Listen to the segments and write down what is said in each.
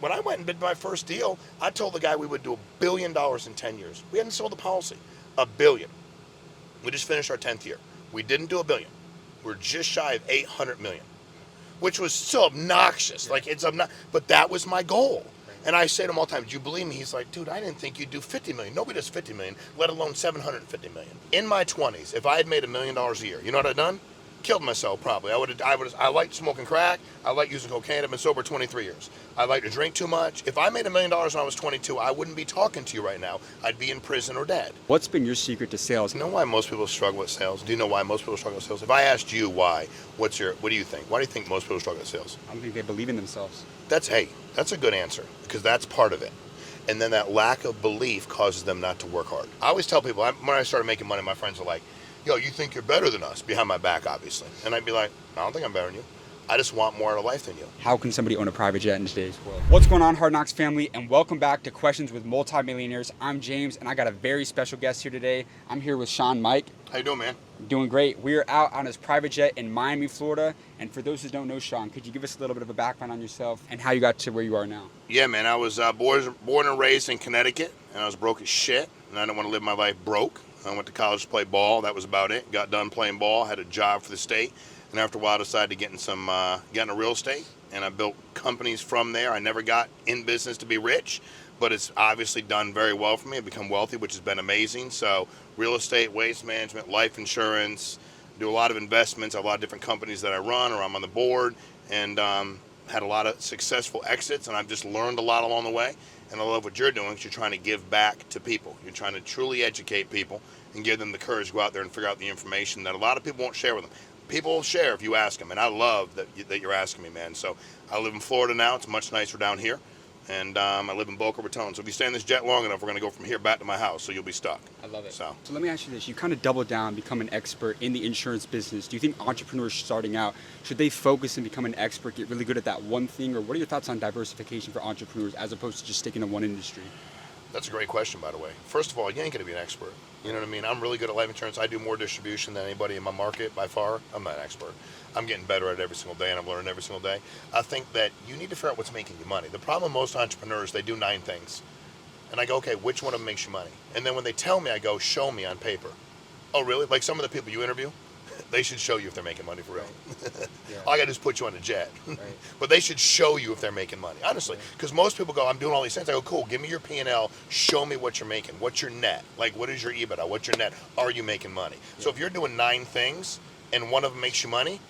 When I went and bid my first deal, I told the guy we would do $1 billion in 10 years. We hadn't sold the policy. $1 billion. We just finished our 10th year. We didn't do $1 billion. We're just shy of $800 million, which was so obnoxious. Like, it's obnoxious. But that was my goal. And I say to him all the time, do you believe me? He's like, dude, I didn't think you'd do 50 million. Nobody does 50 million, let alone 750 million. In my 20s, if I had made $1 million a year, you know what I'd done? Killed myself probably. I liked smoking crack. I liked using cocaine. I've been sober 23 years. I like to drink too much. If I made $1 million when I was 22, I wouldn't be talking to you right now. I'd be in prison or dead. What's been your secret to sales? You know why most people struggle with sales? Do you know why most people struggle with sales? If I asked you why, what do you think? Why do you think most people struggle with sales? I don't think they believe in themselves. That's a good answer, because that's part of it. And then that lack of belief causes them not to work hard. I always tell people, when I started making money, my friends are like, yo, you think you're better than us, behind my back, obviously. And I'd be like, I don't think I'm better than you. I just want more out of life than you. How can somebody own a private jet in today's world? What's going on, Hard Knocks family, and welcome back to Questions with Multimillionaires. I'm James, and I got a very special guest here today. I'm here with Shawn Meaike. How you doing, man? Doing great. We are out on his private jet in Miami, Florida. And for those who don't know Shawn, could you give us a little bit of a background on yourself and how you got to where you are now? Yeah, man. I was born and raised in Connecticut, and I was broke as shit, and I didn't want to live my life broke. I went to college to play ball. That was about it. Got done playing ball, had a job for the state, and after a while decided to get into real estate, and I built companies from there. I never got in business to be rich, but it's obviously done very well for me. I've become wealthy, which has been amazing. So real estate, waste management, life insurance, do a lot of investments. I have a lot of different companies that I run or I'm on the board, and had a lot of successful exits, and I've just learned a lot along the way. And I love what you're doing, because you're trying to give back to people. You're trying to truly educate people and give them the courage to go out there and figure out the information that a lot of people won't share with them. People will share if you ask them, and I love that you're asking me, man. So I live in Florida now. It's much nicer down here. And I live in Boca Raton. So if you stay in this jet long enough, we're going to go from here back to my house, so you'll be stuck. I love it. So let me ask you this. You kind of doubled down, become an expert in the insurance business. Do you think entrepreneurs starting out, should they focus and become an expert, get really good at that one thing? Or what are your thoughts on diversification for entrepreneurs as opposed to just sticking to one industry? That's a great question, by the way. First of all, you ain't going to be an expert. You know what I mean? I'm really good at life insurance. I do more distribution than anybody in my market by far. I'm not an expert. I'm getting better at it every single day, and I'm learning every single day. I think that you need to figure out what's making you money. The problem with most entrepreneurs, they do 9 things. And I go, okay, which one of them makes you money? And then when they tell me, I go, show me on paper. Oh, really? Like some of the people you interview? They should show you if they're making money for real. Yeah. All I got to do is put you on a jet. Right. But they should show you if they're making money, honestly. Because most people go, I'm doing all these things. I go, cool, give me your P&L. Show me what you're making. What's your net? Like, what is your EBITDA? What's your net? Are you making money? Yeah. So if you're doing 9 things and one of them makes you money,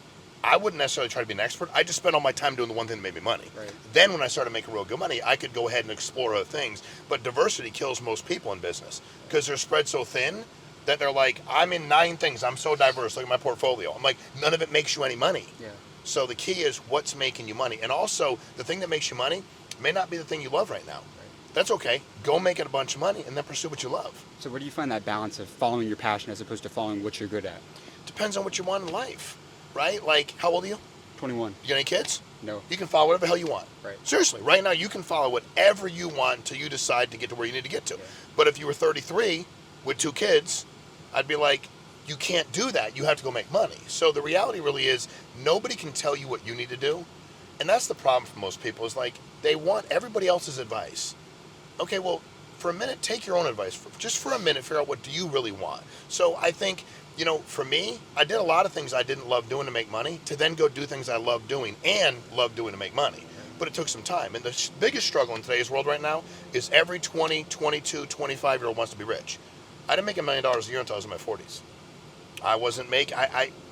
I wouldn't necessarily try to be an expert. I just spent all my time doing the one thing that made me money. Right. Then when I started making real good money, I could go ahead and explore other things. But diversity kills most people in business because they're spread so thin that they're like, I'm in 9 things. I'm so diverse. Look at my portfolio. I'm like, none of it makes you any money. Yeah. So the key is what's making you money. And also, the thing that makes you money may not be the thing you love right now. Right. That's okay. Go make it a bunch of money and then pursue what you love. So where do you find that balance of following your passion as opposed to following what you're good at? Depends on what you want in life, right? Like, how old are you? 21. You got any kids? No. You can follow whatever the hell you want. Right. Seriously, right now you can follow whatever you want until you decide to get to where you need to get to. Yeah. But if you were 33 with 2 kids, I'd be like, you can't do that. You have to go make money. So the reality really is nobody can tell you what you need to do. And that's the problem for most people is like they want everybody else's advice. Okay, well, for a minute, take your own advice. Just for a minute, figure out what do you really want. So I think, for me, I did a lot of things I didn't love doing to make money to then go do things I love doing and love doing to make money. But it took some time. And the biggest struggle in today's world right now is every 20, 22, 25-year-old wants to be rich. I didn't make $1 million a year until I was in my 40s. I wasn't making,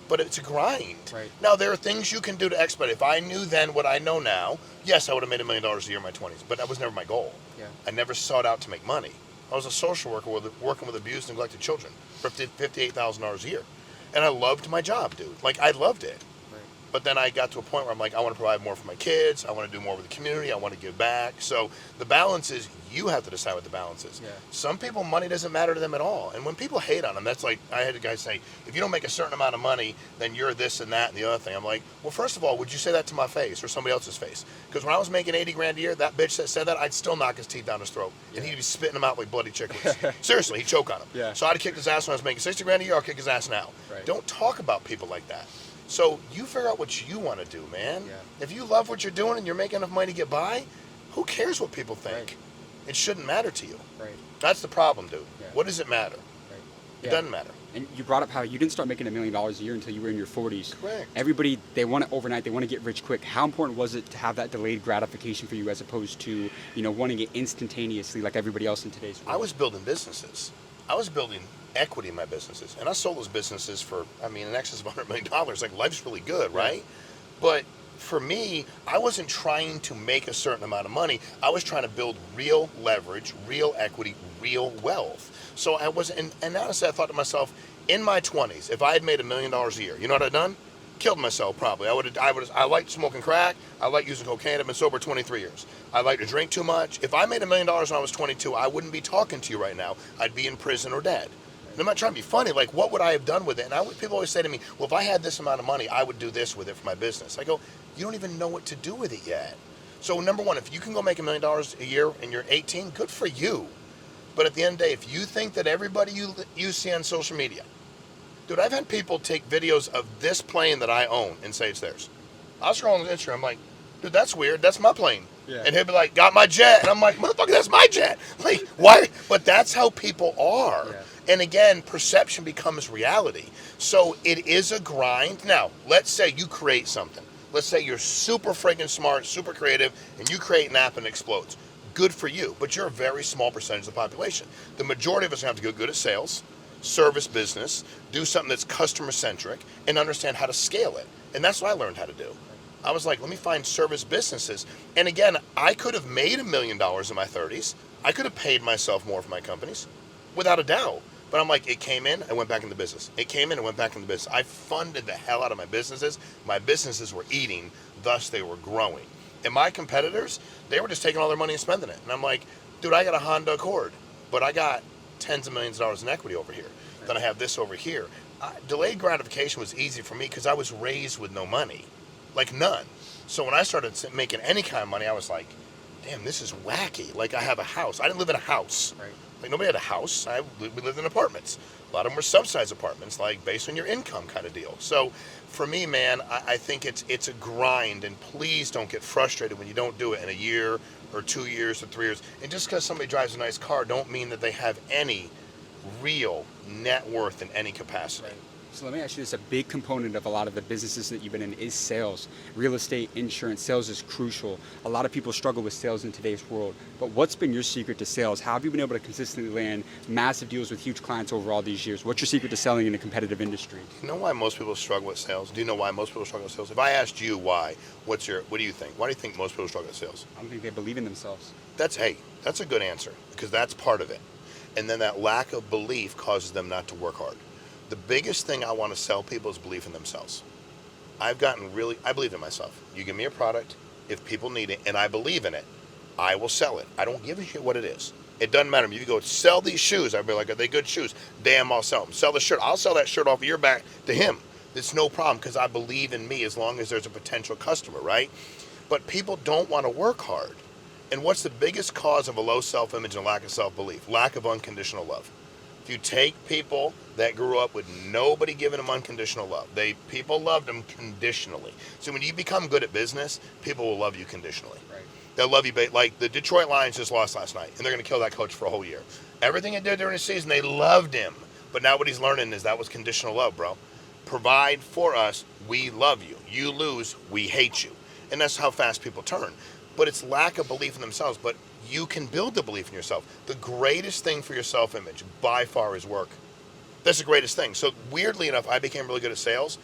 but it's a grind. Right. Now, there are things you can do to expedite. If I knew then what I know now, yes, I would have made $1 million a year in my 20s, but that was never my goal. Yeah. I never sought out to make money. I was a social worker working with abused and neglected children for $58,000 a year. And I loved my job, dude. Like, I loved it. But then I got to a point where I'm like, I want to provide more for my kids. I want to do more with the community. I want to give back. So the balance is you have to decide what the balance is. Yeah. Some people, money doesn't matter to them at all. And when people hate on them, that's like, I had a guy say, if you don't make a certain amount of money, then you're this and that and the other thing. I'm like, well, first of all, would you say that to my face or somebody else's face? Because when I was making 80 grand a year, that bitch that said that, I'd still knock his teeth down his throat. Yeah. And he'd be spitting them out like bloody chickens. Seriously, he'd choke on them. Yeah. So I'd have kicked his ass when I was making 60 grand a year. I'll kick his ass now. Right. Don't talk about people like that. So you figure out what you want to do, man. Yeah. If you love what you're doing and you're making enough money to get by, Who cares what people think? Right. It shouldn't matter to you. Right. That's the problem, dude. Yeah. What does it matter? Right. It doesn't matter. And you brought up how you didn't start making $1 million a year until you were in your 40s. Correct. Everybody, they want it overnight. They want to get rich quick. How important was it to have that delayed gratification for you as opposed to, wanting it instantaneously like everybody else in today's world? I was building businesses. I was building equity in my businesses. And I sold those businesses for, in excess of $100 million. Like, life's really good, right? But for me, I wasn't trying to make a certain amount of money. I was trying to build real leverage, real equity, real wealth. So I wasn't, and honestly, I thought to myself, in my 20s, if I had made $1 million a year, you know what I'd done? Killed myself probably. I liked smoking crack. I liked using cocaine. I've been sober 23 years. I like to drink too much. If I made $1 million when I was 22, I wouldn't be talking to you right now. I'd be in prison or dead. And I'm not trying to be funny. Like, what would I have done with it? And people always say to me, well, if I had this amount of money, I would do this with it for my business. I go, you don't even know what to do with it yet. So number one, if you can go make $1 million a year and you're 18, good for you. But at the end of the day, if you think that everybody you see on social media, dude, I've had people take videos of this plane that I own and say it's theirs. I'll scroll on Instagram, I'm like, dude, that's weird. That's my plane. Yeah. And he'll be like, got my jet. And I'm like, motherfucker, that's my jet. Like, why? But that's how people are. Yeah. And again, perception becomes reality. So it is a grind. Now, let's say you create something. Let's say you're super freaking smart, super creative, and you create an app and it explodes. Good for you, but you're a very small percentage of the population. The majority of us have to get good at sales, service business, do something that's customer centric, and understand how to scale it. And that's what I learned how to do. I was like, let me find service businesses. And again, I could have made $1 million in my 30s. I could have paid myself more for my companies, without a doubt. But I'm like, it came in, I went back into business. It came in, I went back into business. I funded the hell out of my businesses. My businesses were eating, thus they were growing. And my competitors, they were just taking all their money and spending it. And I'm like, dude, I got a Honda Accord, but I got tens of millions of dollars in equity over here. Then I have this over here. Delayed gratification was easy for me because I was raised with no money, like none. So when I started making any kind of money, I was like, damn, this is wacky. Like, I have a house. I didn't live in a house. Right. Like, nobody had a house. We lived in apartments. A lot of them were subsidized apartments, like based on your income kind of deal. So for me, man, I think it's a grind, and please don't get frustrated when you don't do it in a year or 2 years or 3 years. And just because somebody drives a nice car don't mean that they have any real net worth in any capacity. Right. So let me ask you this, a big component of a lot of the businesses that you've been in is sales. Real estate, insurance, sales is crucial. A lot of people struggle with sales in today's world. But what's been your secret to sales? How have you been able to consistently land massive deals with huge clients over all these years? What's your secret to selling in a competitive industry? You know why most people struggle with sales? Do you know why most people struggle with sales? If I asked you why, what do you think? Why do you think most people struggle with sales? I don't think they believe in themselves. That's a good answer, because that's part of it. And then that lack of belief causes them not to work hard. The biggest thing I want to sell people is belief in themselves. I believe in myself. You give me a product, if people need it, and I believe in it, I will sell it. I don't give a shit what it is. It doesn't matter. If you go sell these shoes, I'd be like, are they good shoes? Damn, I'll sell them. Sell the shirt. I'll sell that shirt off of your back to him. It's no problem, because I believe in me as long as there's a potential customer, right? But people don't want to work hard. And what's the biggest cause of a low self-image and lack of self-belief? Lack of unconditional love. If you take people that grew up with nobody giving them unconditional love, people loved them conditionally. So when you become good at business, people will love you conditionally. Right. They'll love you, like the Detroit Lions just lost last night, and they're going to kill that coach for a whole year. Everything he did during the season, they loved him. But now what he's learning is that was conditional love, bro. Provide for us, we love you. You lose, we hate you. And that's how fast people turn. But it's lack of belief in themselves. But you can build the belief in yourself. The greatest thing for your self-image, by far, is work. That's the greatest thing. So weirdly enough, I became really good at sales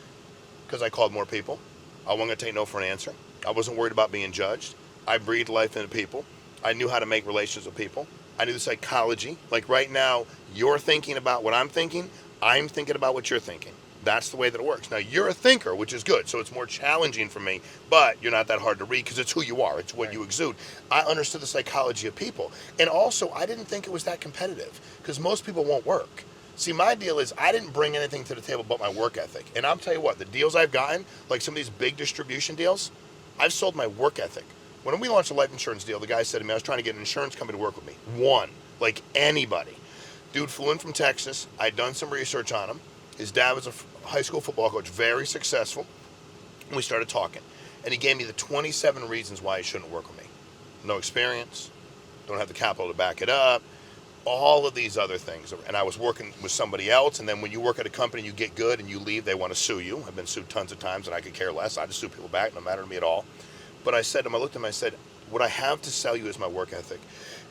because I called more people. I wasn't going to take no for an answer. I wasn't worried about being judged. I breathed life into people. I knew how to make relations with people. I knew the psychology. Like right now, you're thinking about what I'm thinking about what you're thinking. That's the way that it works. Now, you're a thinker, which is good, so it's more challenging for me, but you're not that hard to read because it's who you are. It's what you exude. I understood the psychology of people. And also, I didn't think it was that competitive because most people won't work. See, my deal is I didn't bring anything to the table but my work ethic. And I'll tell you what, the deals I've gotten, like some of these big distribution deals, I've sold my work ethic. When we launched a life insurance deal, the guy said to me, I was trying to get an insurance company to work with me. One, like anybody. Dude flew in from Texas. I'd done some research on him. His dad was a high school football coach, very successful. And we started talking. And he gave me the 27 reasons why he shouldn't work with me. no experience, don't have the capital to back it up, all of these other things. And I was working with somebody else, and then when you work at a company, you get good and you leave, they want to sue you. I've been sued tons of times, and I could care less. I just sue people back, no matter to me at all. But I said to him, I looked at him, I said, what I have to sell you is my work ethic,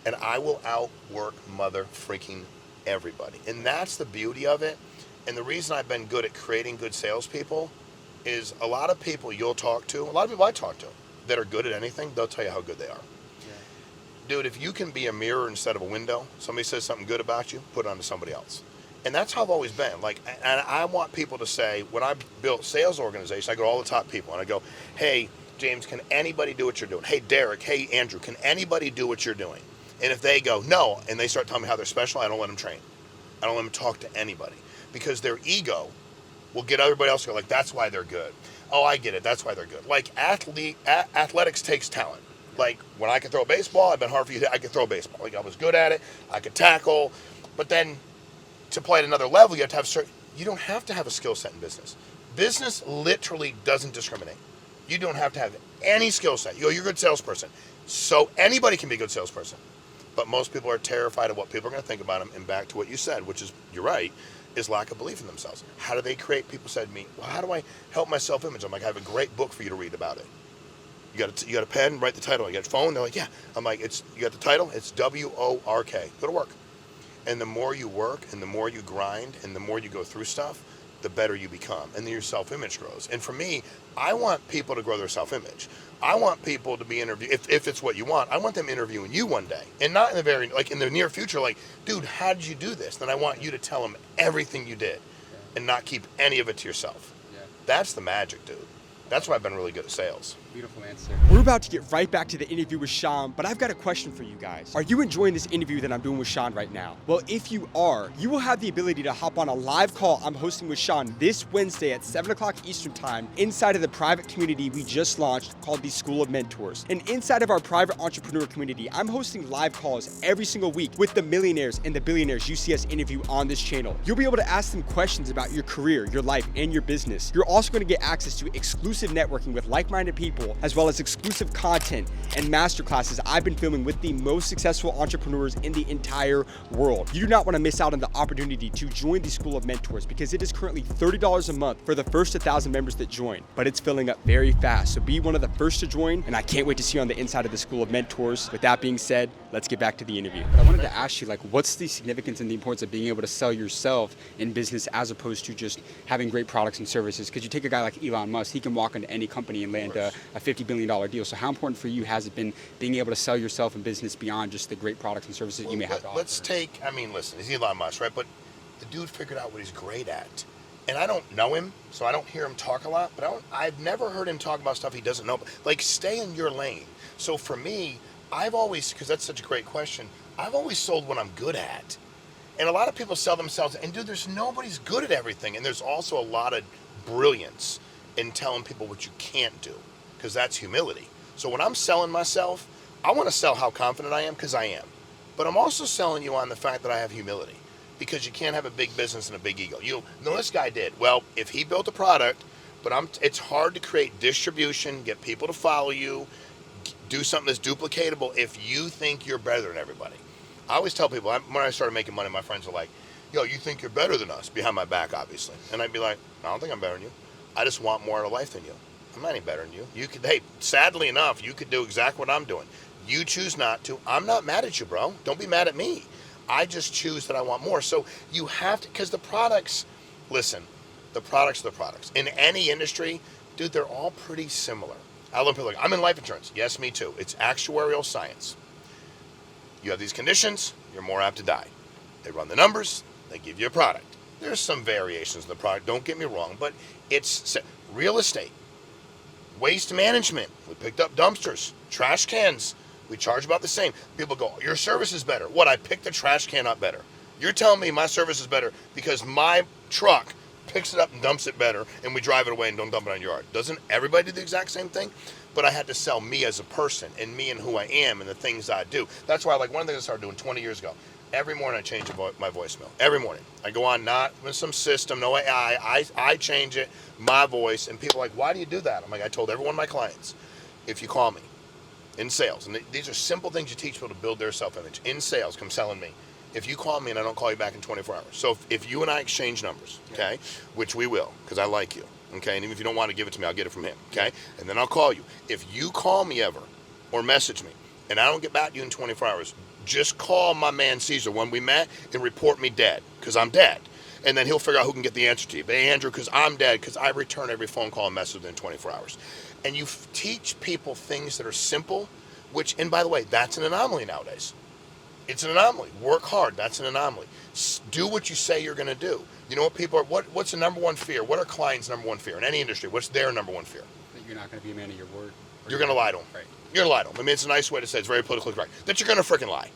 and I will outwork mother freaking everybody. And that's the beauty of it. And the reason I've been good at creating good salespeople is a lot of people you'll talk to, a lot of people I talk to that are good at anything, they'll tell you how good they are. Dude, if you can be a mirror instead of a window, somebody says something good about you, put it on to somebody else. And that's how I've always been. Like, and I want people to say, when I built sales organization, I go to all the top people and I go, hey, James, can anybody do what you're doing? Hey, Derek, hey, Andrew, can anybody do what you're doing? And if they go, no, and they start telling me how they're special, I don't let them train. I don't let them talk to anybody, because their ego will get everybody else to go, like, that's why they're good. Oh, I get it. That's why they're good. Like, athletics takes talent. Like, when I could throw a baseball, I've been hard for you. I could throw a baseball. Like, I was good at it. I could tackle. But then to play at another level, you have to have certain, you don't have to have a skill set in business. Business literally doesn't discriminate. You don't have to have any skill set. You're a good salesperson. So anybody can be a good salesperson. But most people are terrified of what people are going to think about them. And back to what you said, which is, you're right, is lack of belief in themselves. How do they create? People said to me, well, how do I help my self-image? I'm like, I have a great book for you to read about it. You got a pen, write the title. You got a phone? They're like, yeah. I'm like, you got the title? It's WORK. Go to work. And the more you work and the more you grind and the more you go through stuff, the better you become. And then your self-image grows. And for me, I want people to grow their self-image. I want people to be interviewed, if it's what you want, I want them interviewing you one day. And not in the near future, like, dude, how did you do this? Then I want you to tell them everything you did and not keep any of it to yourself. Yeah. That's the magic, dude. That's why I've been really good at sales. Beautiful answer. We're about to get right back to the interview with Shawn, but I've got a question for you guys. Are you enjoying this interview that I'm doing with Shawn right now? Well, if you are, you will have the ability to hop on a live call I'm hosting with Shawn this Wednesday at 7 o'clock Eastern Time inside of the private community we just launched called the School of Mentors. And inside of our private entrepreneur community, I'm hosting live calls every single week with the millionaires and the billionaires you see us interview on this channel. You'll be able to ask them questions about your career, your life, and your business. You're also going to get access to exclusive networking with like-minded people, as well as exclusive content and masterclasses I've been filming with the most successful entrepreneurs in the entire world. You do not want to miss out on the opportunity to join the School of Mentors, because it is currently $30 a month for the first 1,000 members that join, but it's filling up very fast. So be one of the first to join, and I can't wait to see you on the inside of the School of Mentors. With that being said, let's get back to the interview. I wanted to ask you, like, what's the significance and the importance of being able to sell yourself in business as opposed to just having great products and services? Because you take a guy like Elon Musk, he can walk into any company and land a $50 billion deal. So how important for you has it been being able to sell yourself in business beyond just the great products and services you may have to offer? Let's take, listen, he's Elon Musk, right? But the dude figured out what he's great at. And I don't know him, so I don't hear him talk a lot, but I've never heard him talk about stuff he doesn't know. Like, stay in your lane. So for me, I've always, because that's such a great question, I've always sold what I'm good at. And a lot of people sell themselves, and dude, nobody's good at everything. And there's also a lot of brilliance in telling people what you can't do, because that's humility. So when I'm selling myself, I want to sell how confident I am, because I am. But I'm also selling you on the fact that I have humility, because you can't have a big business and a big ego. You know, this guy did. Well, if he built a product, but it's hard to create distribution, get people to follow you, do something that's duplicatable if you think you're better than everybody. I always tell people, when I started making money, my friends are like, yo, you think you're better than us, behind my back, obviously. And I'd be like, I don't think I'm better than you. I just want more out of life than you. I'm not any better than you. Hey, sadly enough, you could do exactly what I'm doing. You choose not to. I'm not mad at you, bro. Don't be mad at me. I just choose that I want more. So you have to, because the products, listen, the products are the products. In any industry, dude, they're all pretty similar. I love people like, I'm in life insurance. Yes, me too. It's actuarial science. You have these conditions, you're more apt to die. They run the numbers, they give you a product. There's some variations in the product, don't get me wrong, but it's real estate, waste management. We picked up dumpsters, trash cans. We charge about the same. People go, your service is better. What, I picked the trash can up better? You're telling me my service is better because my truck picks it up and dumps it better, and we drive it away and don't dump it on your yard. Doesn't everybody do the exact same thing? But I had to sell me as a person and me and who I am and the things I do. That's why, like, one of the things I started doing 20 years ago, every morning I change my voicemail. Every morning. I go on, not with some system, no AI. I change it, my voice, and people are like, why do you do that? I'm like, I told every one of my clients, if you call me, in sales, and these are simple things you teach people to build their self-image. In sales, come selling me. If you call me and I don't call you back in 24 hours, so if you and I exchange numbers, okay, which we will, because I like you, okay, and even if you don't want to give it to me, I'll get it from him, okay, and then I'll call you. If you call me ever or message me and I don't get back to you in 24 hours, just call my man Caesar when we met and report me dead, because I'm dead. And then he'll figure out who can get the answer to you. But hey, Andrew, because I'm dead, because I return every phone call and message within 24 hours. And you teach people things that are simple, which, and by the way, that's an anomaly nowadays. It's an anomaly. Work hard. That's an anomaly. Do what you say you're going to do. You know what people are, what's the number one fear? What are clients' number one fear in any industry? What's their number one fear? That you're not going to be a man of your word. You're going to lie to them. Right. You're going to lie to them. I mean, it's a nice way to say it. It's very politically correct. That you're going to freaking lie.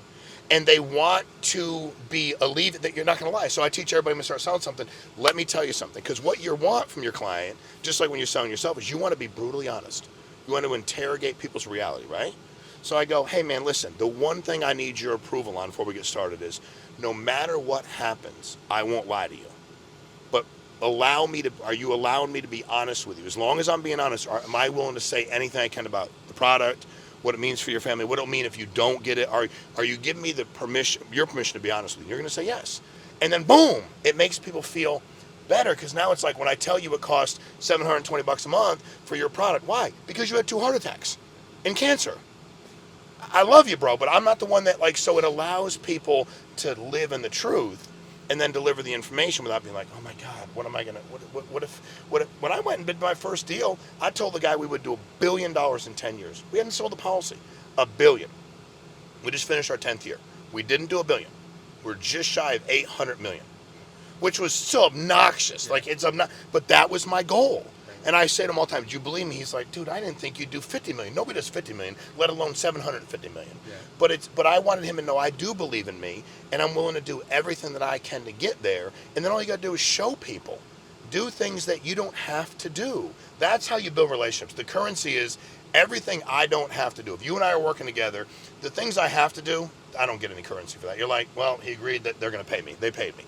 And they want to be alleviated that you're not going to lie. So I teach everybody when you start selling something, let me tell you something. Because what you want from your client, just like when you're selling yourself, is you want to be brutally honest. You want to interrogate people's reality, right? So I go, hey man, listen, the one thing I need your approval on before we get started is no matter what happens, I won't lie to you. But are you allowing me to be honest with you? As long as I'm being honest, am I willing to say anything I can about the product, what it means for your family, what it'll mean if you don't get it? Are you giving me your permission to be honest with you? You're going to say yes. And then boom, it makes people feel better, because now it's like when I tell you it costs $720 a month for your product. Why? Because you had 2 heart attacks and cancer. I love you, bro, but I'm not the one that so it allows people to live in the truth and then deliver the information without being like, oh my God, what am I going to, what if, when I went and bid my first deal, I told the guy we would do $1 billion in 10 years. We hadn't sold the policy. $1 billion. We just finished our 10th year. We didn't do $1 billion. We're just shy of 800 million, which was so obnoxious. But that was my goal. And I say to him all the time, do you believe me? He's like, dude, I didn't think you'd do 50 million. Nobody does 50 million, let alone 750 million. Yeah. But I wanted him to know I do believe in me, and I'm willing to do everything that I can to get there. And then all you got to do is show people. Do things that you don't have to do. That's how you build relationships. The currency is everything I don't have to do. If you and I are working together, the things I have to do, I don't get any currency for that. You're like, well, he agreed that they're going to pay me. They paid me.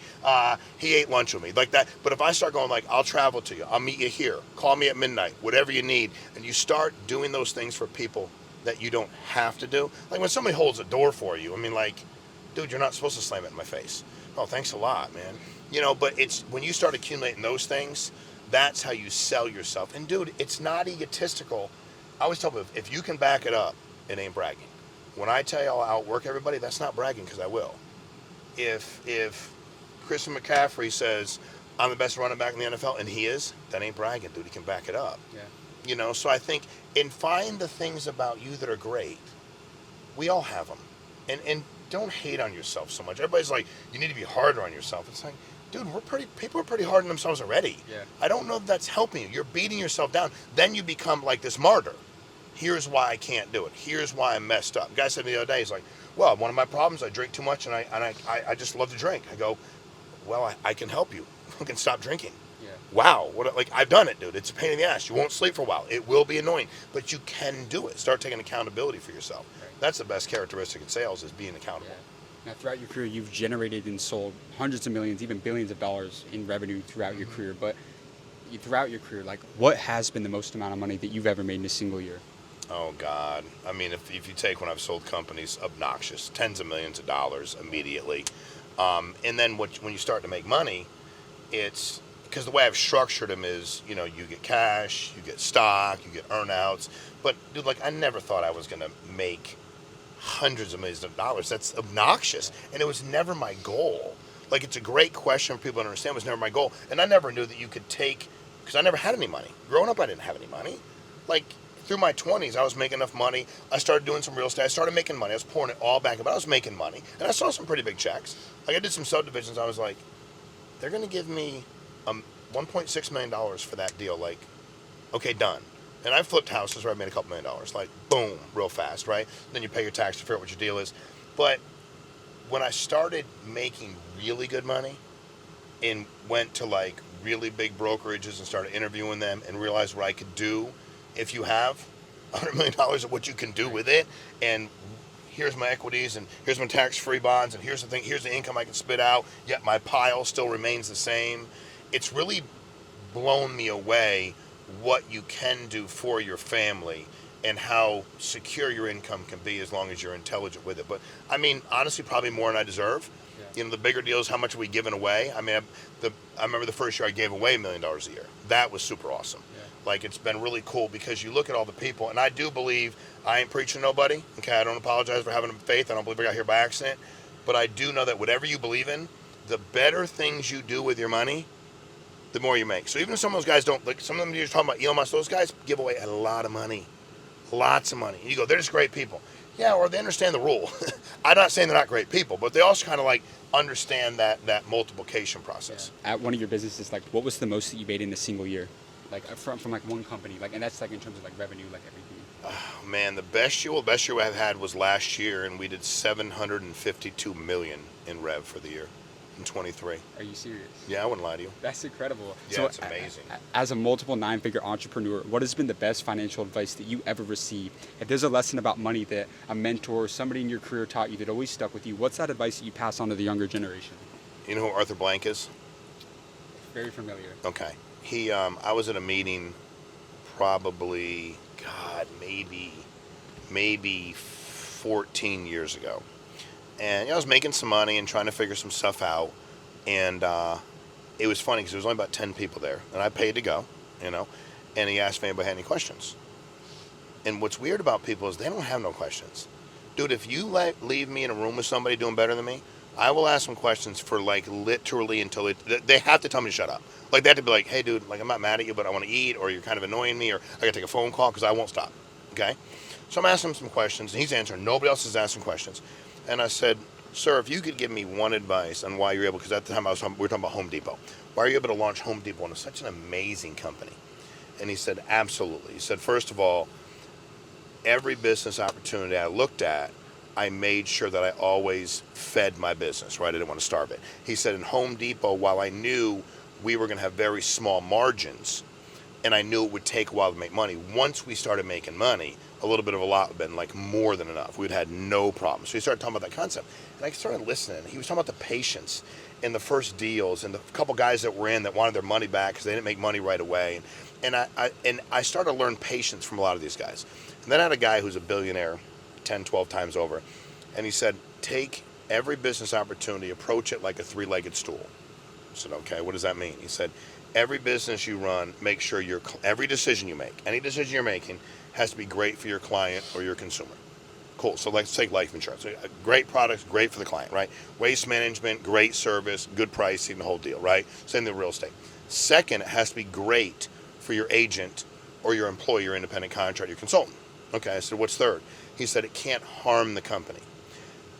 He ate lunch with me, like that. But if I start going I'll travel to you, I'll meet you here, call me at midnight, whatever you need, and you start doing those things for people that you don't have to do. Like when somebody holds a door for you, I mean, dude, you're not supposed to slam it in my face. Oh, thanks a lot, man. But it's when you start accumulating those things, that's how you sell yourself. And dude, it's not egotistical. I always tell people, if you can back it up, it ain't bragging. When I tell you I'll outwork everybody, that's not bragging, because I will. If Christian McCaffrey says, I'm the best running back in the NFL, and he is, that ain't bragging, dude. He can back it up. Yeah. So I think, and find the things about you that are great. We all have them. And don't hate on yourself so much. Everybody's like, you need to be harder on yourself. It's like, dude, people are pretty hard on themselves already. Yeah. I don't know if that's helping you. You're beating yourself down. Then you become like this martyr. Here's why I can't do it. Here's why I'm messed up. The guy said to me the other day, he's like, well, one of my problems, I drink too much and I just love to drink. I go, well, I can help you. You can stop drinking. Yeah. Wow. I've done it, dude. It's a pain in the ass. You won't sleep for a while. It will be annoying, but you can do it. Start taking accountability for yourself. Right. That's the best characteristic in sales, is being accountable. Yeah. Now, throughout your career, you've generated and sold hundreds of millions, even billions of dollars in revenue throughout your career. But throughout your career, what has been the most amount of money that you've ever made in a single year? Oh, God. I mean, if you take when I've sold companies, obnoxious, tens of millions of dollars immediately. And then when you start to make money, it's because the way I've structured them is, you get cash, you get stock, you get earnouts. But, dude, I never thought I was going to make hundreds of millions of dollars. That's obnoxious. And it was never my goal. It's a great question for people to understand. It was never my goal. And I never knew that you could take, because I never had any money. Growing up, I didn't have any money. Through my 20s, I was making enough money. I started doing some real estate. I started making money. I was pouring it all back, but I was making money. And I saw some pretty big checks. I did some subdivisions. I was like, they're going to give me $1.6 million for that deal. Okay, done. And I flipped houses where I made a couple $1 million. Boom, real fast, right? Then you pay your tax to figure out what your deal is. But when I started making really good money and went to really big brokerages and started interviewing them and realized what I could do, if you have $100 million of what you can do with it, and here's my equities, and here's my tax-free bonds, and here's the income I can spit out, yet my pile still remains the same, it's really blown me away what you can do for your family and how secure your income can be as long as you're intelligent with it. But I mean, honestly, probably more than I deserve. Yeah. You know, the bigger deal is how much are we giving away. I mean, I remember the first year I gave away $1 million a year. That was super awesome. Yeah. Like, it's been really cool because you look at all the people, and I do believe, I ain't preaching to nobody. Okay, I don't apologize for having faith. I don't believe I got here by accident. But I do know that whatever you believe in, the better things you do with your money, the more you make. So even if some of those guys don't, like some of them you're talking about, Elon Musk, those guys give away a lot of money. Lots of money. You go, they're just great people. Yeah, or they understand the rule. I'm not saying they're not great people, but they also kind of like understand that multiplication process. At one of your businesses, like what was the most that you made in a single year? Like from like one company, like, and that's like in terms of like revenue, like everything. Oh, man, the best year I've had was last year, and we did 752 million in rev for the year in 23. Are you serious? Yeah, I wouldn't lie to you. That's incredible. Yeah, So, it's amazing. As a multiple 9-figure entrepreneur, what has been the best financial advice that you ever received? If there's a lesson about money that a mentor or somebody in your career taught you that always stuck with you, what's that advice that you pass on to the younger generation? You know who Arthur Blank is? Very familiar. Okay. He, I was at a meeting probably, maybe 14 years ago. And I was making some money and trying to figure some stuff out. And it was funny because there was only about 10 people there. And I paid to go, you know. And he asked me if anybody had any questions. And what's weird about people is they don't have no questions. Dude, if you leave me in a room with somebody doing better than me, I will ask them questions for like literally until they have to tell me to shut up. Like they have to be like, hey dude, like I'm not mad at you, but I want to eat, or you're kind of annoying me, or I gotta take a phone call because I won't stop. Okay? So I'm asking him some questions and he's answering. Nobody else is asking questions. And I said, sir, if you could give me one advice on why you're able, because at the time we were talking about Home Depot. Why are you able to launch Home Depot? And it's such an amazing company. And he said, absolutely. He said, first of all, every business opportunity I looked at, I made sure that I always fed my business, right? I didn't want to starve it. He said in Home Depot, while I knew we were going to have very small margins, and I knew it would take a while to make money, once we started making money, a little bit of a lot would have been like more than enough. We'd had no problem. So he started talking about that concept. And I started listening. He was talking about the patience in the first deals and the couple guys that were in that wanted their money back because they didn't make money right away. And I started to learn patience from a lot of these guys. And then I had a guy who's a billionaire 10, 12 times over. And he said, take every business opportunity, approach it like a three-legged stool. I said, okay, what does that mean? He said, every business you run, make sure every decision you make, any decision you're making, has to be great for your client or your consumer. Cool. So let's take life insurance. Great products, great for the client, right? Waste management, great service, good pricing, the whole deal, right? Same thing with real estate. Second, it has to be great for your agent or your employee, your independent contractor, your consultant. Okay, I said, what's third? He said, it can't harm the company.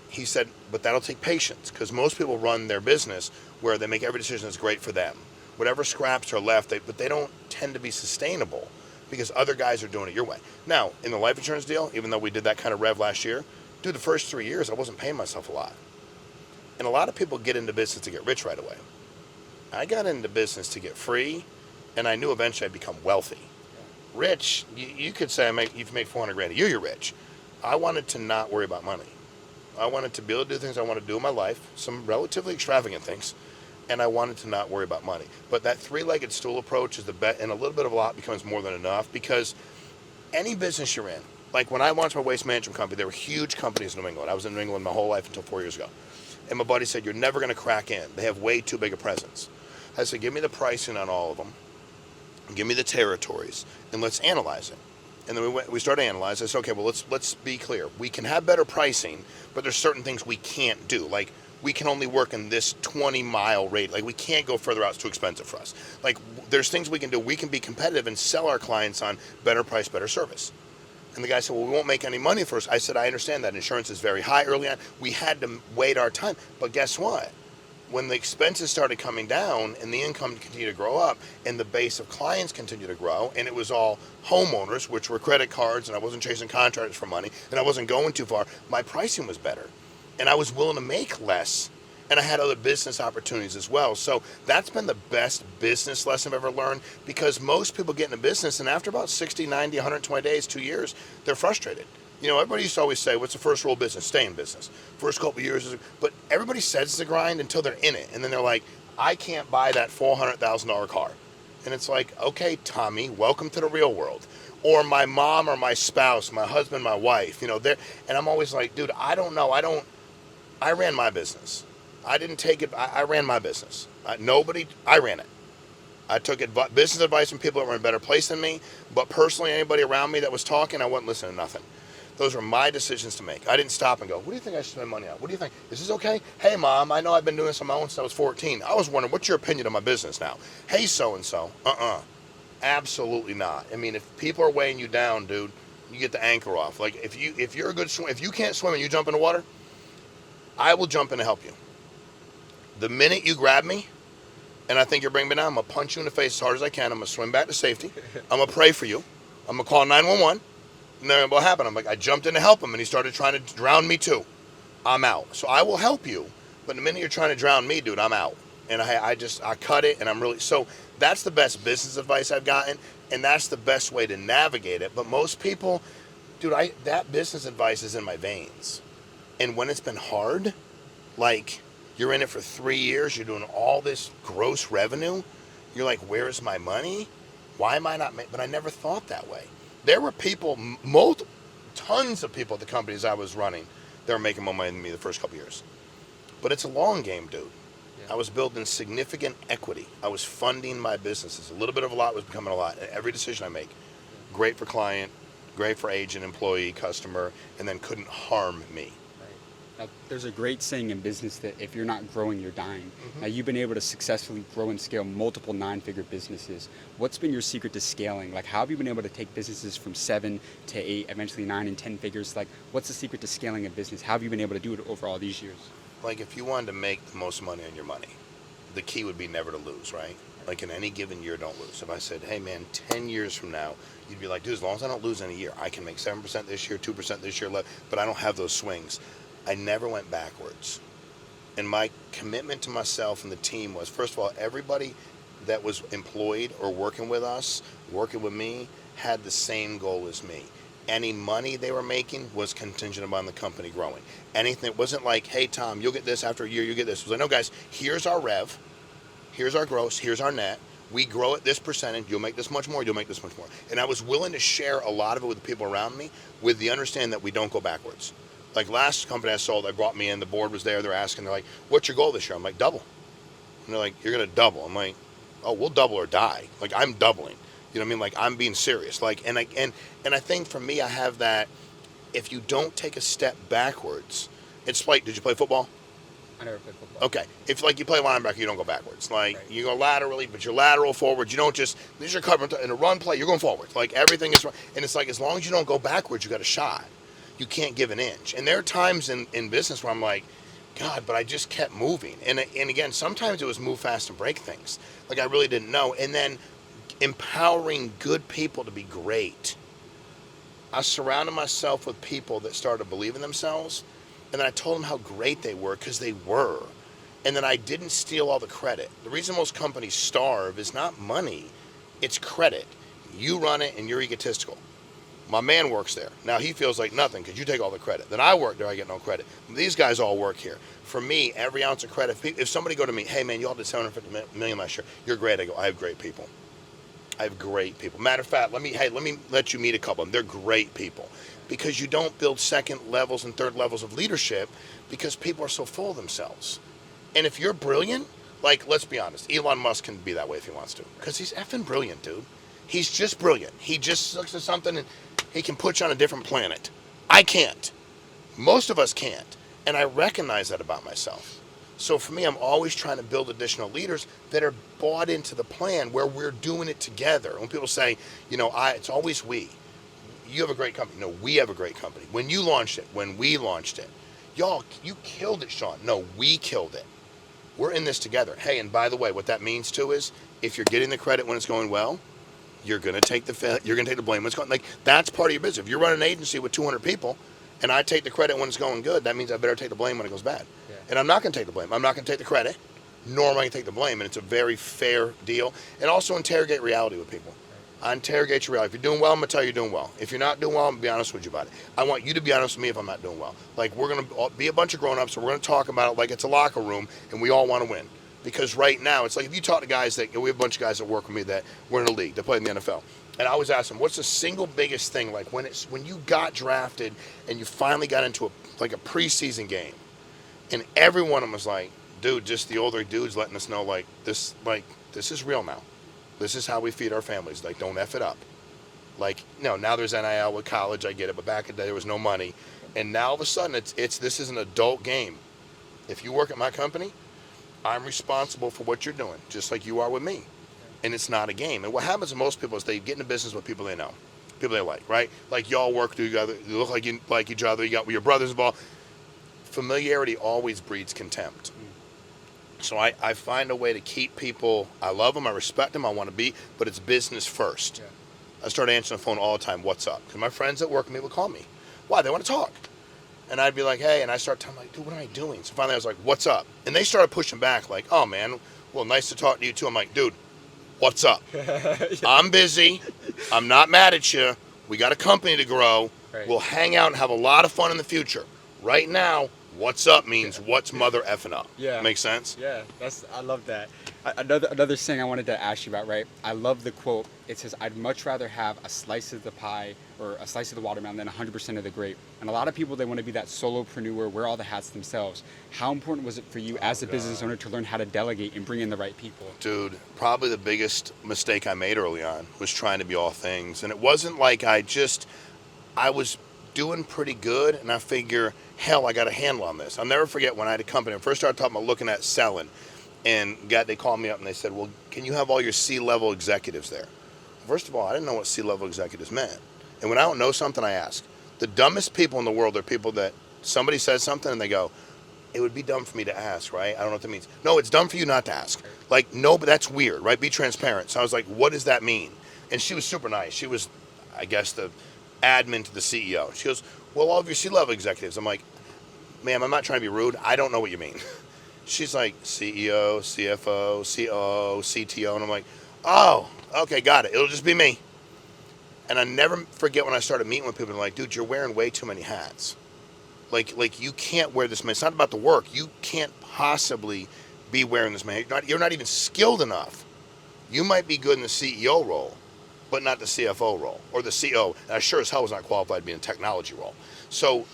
He said, but that'll take patience because most people run their business where they make every decision that's great for them. Whatever scraps are left, but they don't tend to be sustainable because other guys are doing it your way. Now, in the life insurance deal, even though we did that kind of rev last year, dude, the first 3 years, I wasn't paying myself a lot. And a lot of people get into business to get rich right away. I got into business to get free, and I knew eventually I'd become wealthy. Rich, you could say if you make 400 grand a year, you're rich. I wanted to not worry about money. I wanted to be able to do things I want to do in my life, some relatively extravagant things, and I wanted to not worry about money. But that three-legged stool approach is the best, and a little bit of a lot becomes more than enough because any business you're in, like when I launched my waste management company, there were huge companies in New England. I was in New England my whole life until 4 years ago. And my buddy said, you're never going to crack in. They have way too big a presence. I said, give me the pricing on all of them, give me the territories, and let's analyze it. And then we started analyzing. I said, okay, well, let's be clear. We can have better pricing, but there's certain things we can't do. Like, we can only work in this 20-mile radius. Like, we can't go further out. It's too expensive for us. Like, there's things we can do. We can be competitive and sell our clients on better price, better service. And the guy said, well, we won't make any money first. I said, I understand that. Insurance is very high early on. We had to wait our time. But guess what? When the expenses started coming down and the income continued to grow up and the base of clients continued to grow, and it was all homeowners, which were credit cards, and I wasn't chasing contractors for money, and I wasn't going too far, my pricing was better. And I was willing to make less, and I had other business opportunities as well. So that's been the best business lesson I've ever learned because most people get into business, and after about 60, 90, 120 days, 2 years, they're frustrated. You know, everybody used to always say, what's the first rule of business? Stay in business. First couple of years, but everybody says it's a grind until they're in it. And then they're like, I can't buy that $400,000 car. And it's like, okay, Tommy, welcome to the real world. or my mom or my spouse, my husband, my wife, and I'm always like, dude, I don't know. I ran my business. I didn't take it. I ran my business. I ran it. I took business advice from people that were in a better place than me, but personally, anybody around me that was talking, I wasn't listening to nothing. Those were my decisions to make. I didn't stop and go, what do you think I should spend money on? What do you think? Is this okay? Hey, Mom, I know I've been doing this on my own since I was 14. I was wondering, what's your opinion of my business now? Hey, so-and-so. Absolutely not. I mean, if people are weighing you down, dude, you get the anchor off. Like, if you're a good swimmer, if you can't swim and you jump in the water, I will jump in to help you. The minute you grab me, and I think you're bringing me down, I'm going to punch you in the face as hard as I can. I'm going to swim back to safety. I'm going to pray for you. I'm going to call 911. And then what happened? I'm like, I jumped in to help him, and he started trying to drown me too. I'm out. So I will help you, but the minute you're trying to drown me, dude, I'm out. And I cut it, and I'm really, so that's the best business advice I've gotten, and that's the best way to navigate it. But most people, dude, that business advice is in my veins. And when it's been hard, like, you're in it for 3 years, you're doing all this gross revenue, you're like, where's my money? Why am I not but I never thought that way. There were people, tons of people at the companies I was running that were making more money than me the first couple years. But it's a long game, dude. Yeah. I was building significant equity. I was funding my businesses. A little bit of a lot was becoming a lot. And every decision I make, great for client, great for agent, employee, customer, and then couldn't harm me. Now, there's a great saying in business that if you're not growing, you're dying. Mm-hmm. Now, you've been able to successfully grow and scale multiple 9-figure businesses. What's been your secret to scaling? Like, how have you been able to take businesses from 7 to 8, eventually 9 and 10 figures? Like, what's the secret to scaling a business? How have you been able to do it over all these years? Like, if you wanted to make the most money on your money, the key would be never to lose, right? Like, in any given year, don't lose. If I said, hey, man, 10 years from now, you'd be like, dude, as long as I don't lose in a year, I can make 7% this year, 2% this year, but I don't have those swings. I never went backwards. And my commitment to myself and the team was, first of all, everybody that was employed or working with us, working with me, had the same goal as me. Any money they were making was contingent upon the company growing. Anything, it wasn't like, hey, Tom, you'll get this after a year, you get this. It was like, no, guys, here's our rev, here's our gross, here's our net. We grow at this percentage, you'll make this much more, you'll make this much more. And I was willing to share a lot of it with the people around me with the understanding that we don't go backwards. Like last company I sold, they brought me in, the board was there, they're asking, they're like, what's your goal this year? I'm like, double. And they're like, you're going to double. I'm like, oh, we'll double or die. Like, I'm doubling. You know what I mean? Like, I'm being serious. Like, and I think for me, I have that, if you don't take a step backwards, it's like, did you play football? I never played football. Okay. If, like, you play linebacker, you don't go backwards. Like, right. You go laterally, but you're lateral forward. You don't just, this is your cover. In a run play, you're going forward. Like, everything is, and it's like, as long as you don't go backwards, you got a shot. You can't give an inch. And there are times in business where I'm like, God, but I just kept moving. And again, sometimes it was move fast and break things. Like, I really didn't know. And then empowering good people to be great. I surrounded myself with people that started believing themselves. And then I told them how great they were, because they were. And then I didn't steal all the credit. The reason most companies starve is not money, it's credit. You run it and you're egotistical. My man works there. Now he feels like nothing because you take all the credit. Then I work there, I get no credit. These guys all work here. For me, every ounce of credit, if somebody go to me, hey man, you all did $750 million last year, you're great. I go, I have great people. I have great people. Matter of fact, let me let you meet a couple of them. They're great people. Because you don't build second levels and third levels of leadership because people are so full of themselves. And if you're brilliant, like, let's be honest, Elon Musk can be that way if he wants to. Because he's effing brilliant, dude. He's just brilliant. He just looks at something and he can put you on a different planet. I can't. Most of us can't. And I recognize that about myself. So for me, I'm always trying to build additional leaders that are bought into the plan where we're doing it together. When people say, it's always we. You have a great company. No, we have a great company. When you launched it, when we launched it, y'all, you killed it, Shawn. No, we killed it. We're in this together. Hey, and by the way, what that means too is if you're getting the credit when it's going well, you're gonna take the blame when it's going. Like, that's part of your business. If you're running an agency with 200 people, and I take the credit when it's going good, that means I better take the blame when it goes bad. Yeah. And I'm not gonna take the blame. I'm not gonna take the credit, nor am I gonna take the blame. And it's a very fair deal. And also interrogate reality with people. I interrogate your reality. If you're doing well, I'm gonna tell you you're doing well. If you're not doing well, I'm gonna be honest with you about it. I want you to be honest with me if I'm not doing well. Like, we're gonna be a bunch of grown-ups, and we're gonna talk about it like it's a locker room, and we all want to win. Because right now, it's like if you talk to guys we have a bunch of guys that work with me that were in the league, that play in the NFL. And I always ask them, what's the single biggest thing, like when you got drafted and you finally got into a preseason game, and every one of them was like, dude, just the older dudes letting us know this is real now. This is how we feed our families. Like, don't F it up. Like, no, now there's NIL with college, I get it, but back in the day there was no money. And now all of a sudden this is an adult game. If you work at my company, I'm responsible for what you're doing, just like you are with me. And it's not a game. And what happens to most people is they get into business with people they know, people they like, right? Like, y'all work together, you look like you like each other, you got your brothers involved. Familiarity always breeds contempt. So I find a way to keep people, I love them, I respect them, I want to be, but it's business first. Yeah. I start answering the phone all the time, what's up? Because my friends at work with me would call me. Why? They want to talk. And I'd be like, hey, and I start telling them, like, dude, what am I doing? So finally I was like, what's up? And they started pushing back, like, oh, man, well, nice to talk to you too. I'm like, dude, what's up? Yeah. I'm busy. I'm not mad at you. We got a company to grow. Right. We'll hang out and have a lot of fun in the future. Right now, what's up means what's mother effing up. Yeah. Make sense? Yeah, I love that. Another thing I wanted to ask you about, right? I love the quote. It says, I'd much rather have a slice of the pie or a slice of the watermelon than 100% of the grape. And a lot of people, they want to be that solopreneur, wear all the hats themselves. How important was it for you as a business owner to learn how to delegate and bring in the right people? Dude, probably the biggest mistake I made early on was trying to be all things. And it wasn't like I was doing pretty good, and I figure, hell, I got a handle on this. I'll never forget when I had a company. I first started talking about looking at selling, and they called me up and they said, well, can you have all your C-level executives there? First of all, I didn't know what C-level executives meant. And when I don't know something, I ask. The dumbest people in the world are people that somebody says something and they go, it would be dumb for me to ask, right? I don't know what that means. No, it's dumb for you not to ask. Like, no, but that's weird, right? Be transparent. So I was like, what does that mean? And she was super nice. She was, I guess, the admin to the CEO. She goes, well, all of your C-level executives. I'm like, ma'am, I'm not trying to be rude. I don't know what you mean. She's like, CEO, CFO, COO, CTO. And I'm like, oh, okay, got it. It'll just be me. And I never forget when I started meeting with people, and like, dude, you're wearing way too many hats. Like you can't wear this many. It's not about the work. You can't possibly be wearing this many. You're not even skilled enough. You might be good in the CEO role, but not the CFO role or the CO. And I sure as hell was not qualified to be in a technology role. So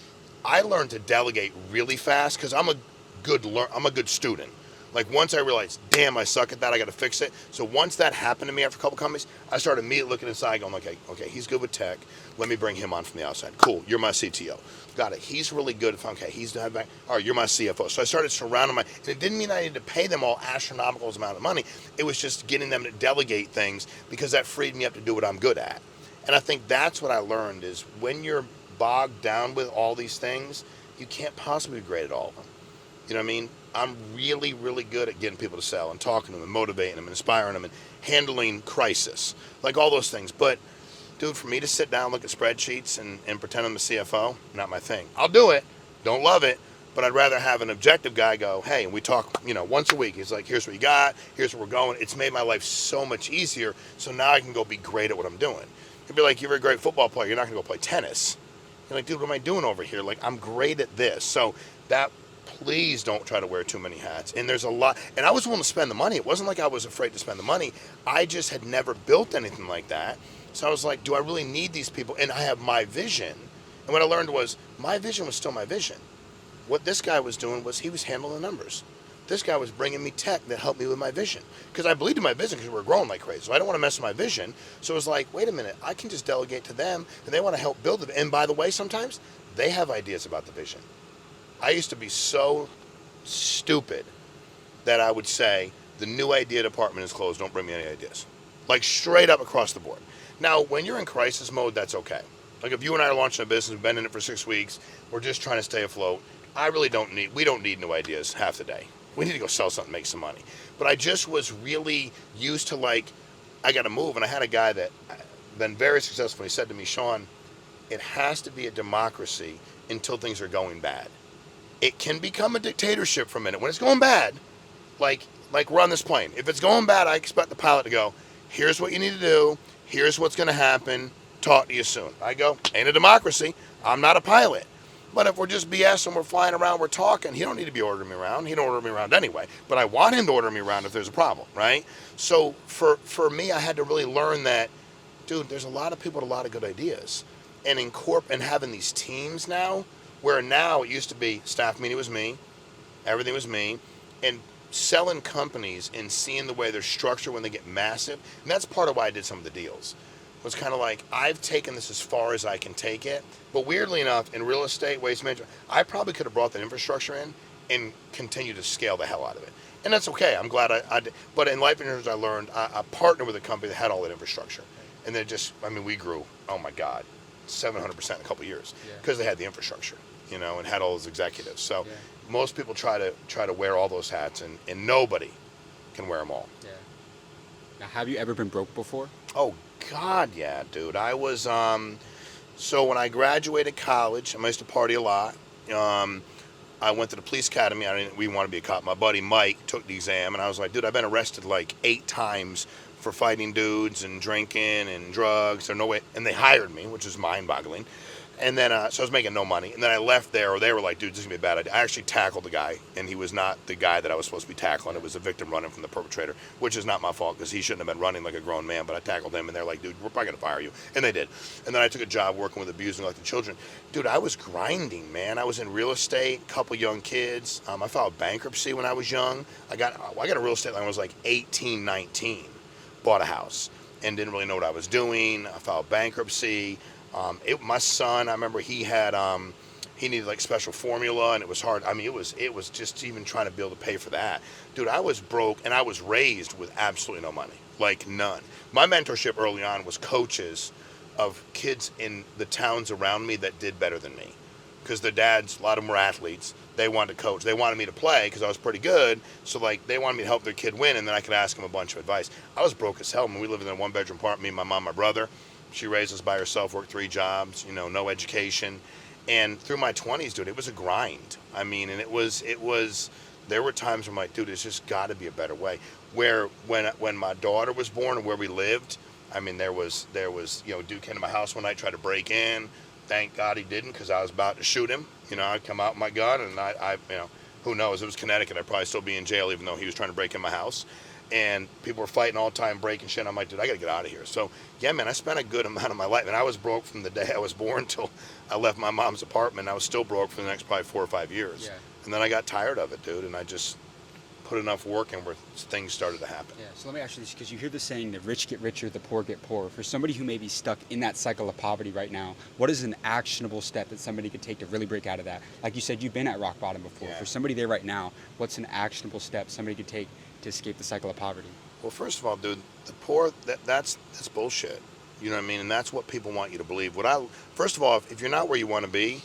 I learned to delegate really fast because I'm a good student. Like, once I realized, damn, I suck at that, I got to fix it. So once that happened to me after a couple companies, I started immediately looking inside, going, okay, he's good with tech. Let me bring him on from the outside. Cool, you're my CTO. Got it. He's really good. Okay, he's the head back. All right, you're my CFO. So I started surrounding and it didn't mean I needed to pay them all astronomical amount of money. It was just getting them to delegate things because that freed me up to do what I'm good at. And I think that's what I learned is when you're bogged down with all these things, you can't possibly be great at all of them. You know what I mean? I'm really, really good at getting people to sell and talking to them and motivating them and inspiring them and handling crisis, like all those things. But, dude, for me to sit down, look at spreadsheets and pretend I'm the CFO, not my thing. I'll do it. Don't love it. But I'd rather have an objective guy go, hey, and we talk, once a week. He's like, here's what you got. Here's where we're going. It's made my life so much easier. So now I can go be great at what I'm doing. He'd be like, you're a great football player. You're not going to go play tennis. You're like, dude, what am I doing over here? Like, I'm great at this. So that... please don't try to wear too many hats. And there's a lot, and I was willing to spend the money. It wasn't like I was afraid to spend the money. I just had never built anything like that. So I was like, do I really need these people? And I have my vision. And what I learned was my vision was still my vision. What this guy was doing was he was handling the numbers. This guy was bringing me tech that helped me with my vision. Because I believed in my vision because we were growing like crazy. So I don't want to mess with my vision. So it was like, wait a minute, I can just delegate to them and they want to help build it. And by the way, sometimes they have ideas about the vision. I used to be so stupid that I would say, the new idea department is closed, don't bring me any ideas. Like, straight up across the board. Now, when you're in crisis mode, that's okay. Like, if you and I are launching a business, we've been in it for 6 weeks, we're just trying to stay afloat, we don't need new ideas half the day. We need to go sell something, make some money. But I just was really used to, like, I got to move. And I had a guy that been very successful. He said to me, Shawn, it has to be a democracy until things are going bad. It can become a dictatorship for a minute. When it's going bad, like we're on this plane. If it's going bad, I expect the pilot to go, here's what you need to do. Here's what's going to happen. Talk to you soon. I go, ain't a democracy. I'm not a pilot. But if we're just BS and we're flying around, we're talking, he don't need to be ordering me around. He don't order me around anyway. But I want him to order me around if there's a problem, right? So for me, I had to really learn that, dude, there's a lot of people with a lot of good ideas. And and having these teams now, where now it used to be staff meeting was me, everything was me, and selling companies and seeing the way they're structured when they get massive. And that's part of why I did some of the deals. It was kind of like, I've taken this as far as I can take it. But weirdly enough, in real estate, waste management, I probably could have brought that infrastructure in and continued to scale the hell out of it. And that's okay. I'm glad I did. But in life insurance, I learned I partnered with a company that had all that infrastructure. And then we grew, oh my God, 700% in a couple of years because they had the infrastructure, and had all those executives. So most people try to wear all those hats, and nobody can wear them all. Yeah. Now, have you ever been broke before? Oh God, yeah, dude. I was so when I graduated college, I used to party a lot. I went to the police academy. We wanted to be a cop. My buddy Mike took the exam, and I was like, dude, I've been arrested like 8 times for fighting dudes and drinking and drugs. There's no way. And they hired me, which is mind-boggling. And then, so I was making no money. And then I left there, or they were like, dude, this is going to be a bad idea. I actually tackled the guy, and he was not the guy that I was supposed to be tackling. It was the victim running from the perpetrator, which is not my fault because he shouldn't have been running like a grown man, but I tackled him, and they're like, dude, we're probably going to fire you. And they did. And then I took a job working with abused and neglected children. Dude, I was grinding, man. I was in real estate, couple young kids. I filed bankruptcy when I was young. I got a real estate loan when I was like 18, 19. Bought a house and didn't really know what I was doing. I filed bankruptcy. My son, I remember he needed like special formula, and it was hard. It was just even trying to be able to pay for that. Dude, I was broke, and I was raised with absolutely no money, like none. My mentorship early on was coaches of kids in the towns around me that did better than me, because their dads, a lot of them were athletes. They wanted to coach. They wanted me to play because I was pretty good. So like they wanted me to help their kid win, and then I could ask them a bunch of advice. I was broke as hell. We lived in a 1-bedroom apartment, me, my mom, my brother. She raised us by herself, worked 3 jobs, no education. And through my 20s, dude, it was a grind. And there were times where I'm like, dude, there's just got to be a better way. Where when my daughter was born and where we lived, there was dude came to my house one night, tried to break in. Thank God he didn't, because I was about to shoot him. I'd come out with my gun, and I who knows? It was Connecticut. I'd probably still be in jail, even though he was trying to break in my house. And people were fighting all the time, breaking shit. I'm like, dude, I got to get out of here. So, yeah, man, I spent a good amount of my life. And I was broke from the day I was born till I left my mom's apartment. I was still broke for the next probably 4 or 5 years. Yeah. And then I got tired of it, dude. And I just put enough work in where things started to happen. Yeah, so let me ask you this, because you hear the saying, the rich get richer, the poor get poorer. For somebody who may be stuck in that cycle of poverty right now, what is an actionable step that somebody could take to really break out of that? Like you said, you've been at rock bottom before. Yeah. For somebody there right now, what's an actionable step somebody could take to escape the cycle of poverty? Well, first of all, dude, the poor, that's bullshit. You know what I mean? And that's what people want you to believe. First of all, if you're not where you want to be,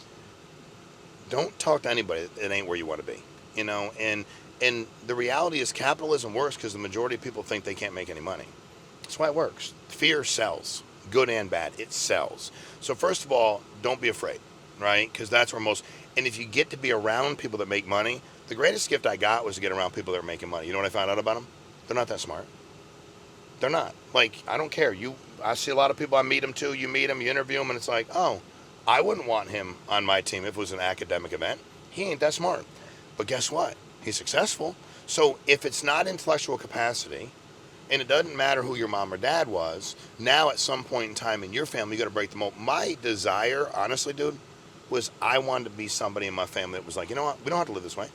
don't talk to anybody that ain't where you want to be. And the reality is capitalism works because the majority of people think they can't make any money. That's why it works. Fear sells, good and bad. It sells. So first of all, don't be afraid, right? Because that's where and if you get to be around people that make money, the greatest gift I got was to get around people that are making money. You know what I found out about them? They're not that smart. They're not. Like, I don't care. I see a lot of people, I meet them too. You meet them, you interview them, and it's like, oh, I wouldn't want him on my team if it was an academic event. He ain't that smart. But guess what? He's successful. So if it's not intellectual capacity, and it doesn't matter who your mom or dad was, now at some point in time in your family, you got to break the mold. My desire, honestly, dude, was I wanted to be somebody in my family that was like, you know what? We don't have to live this way.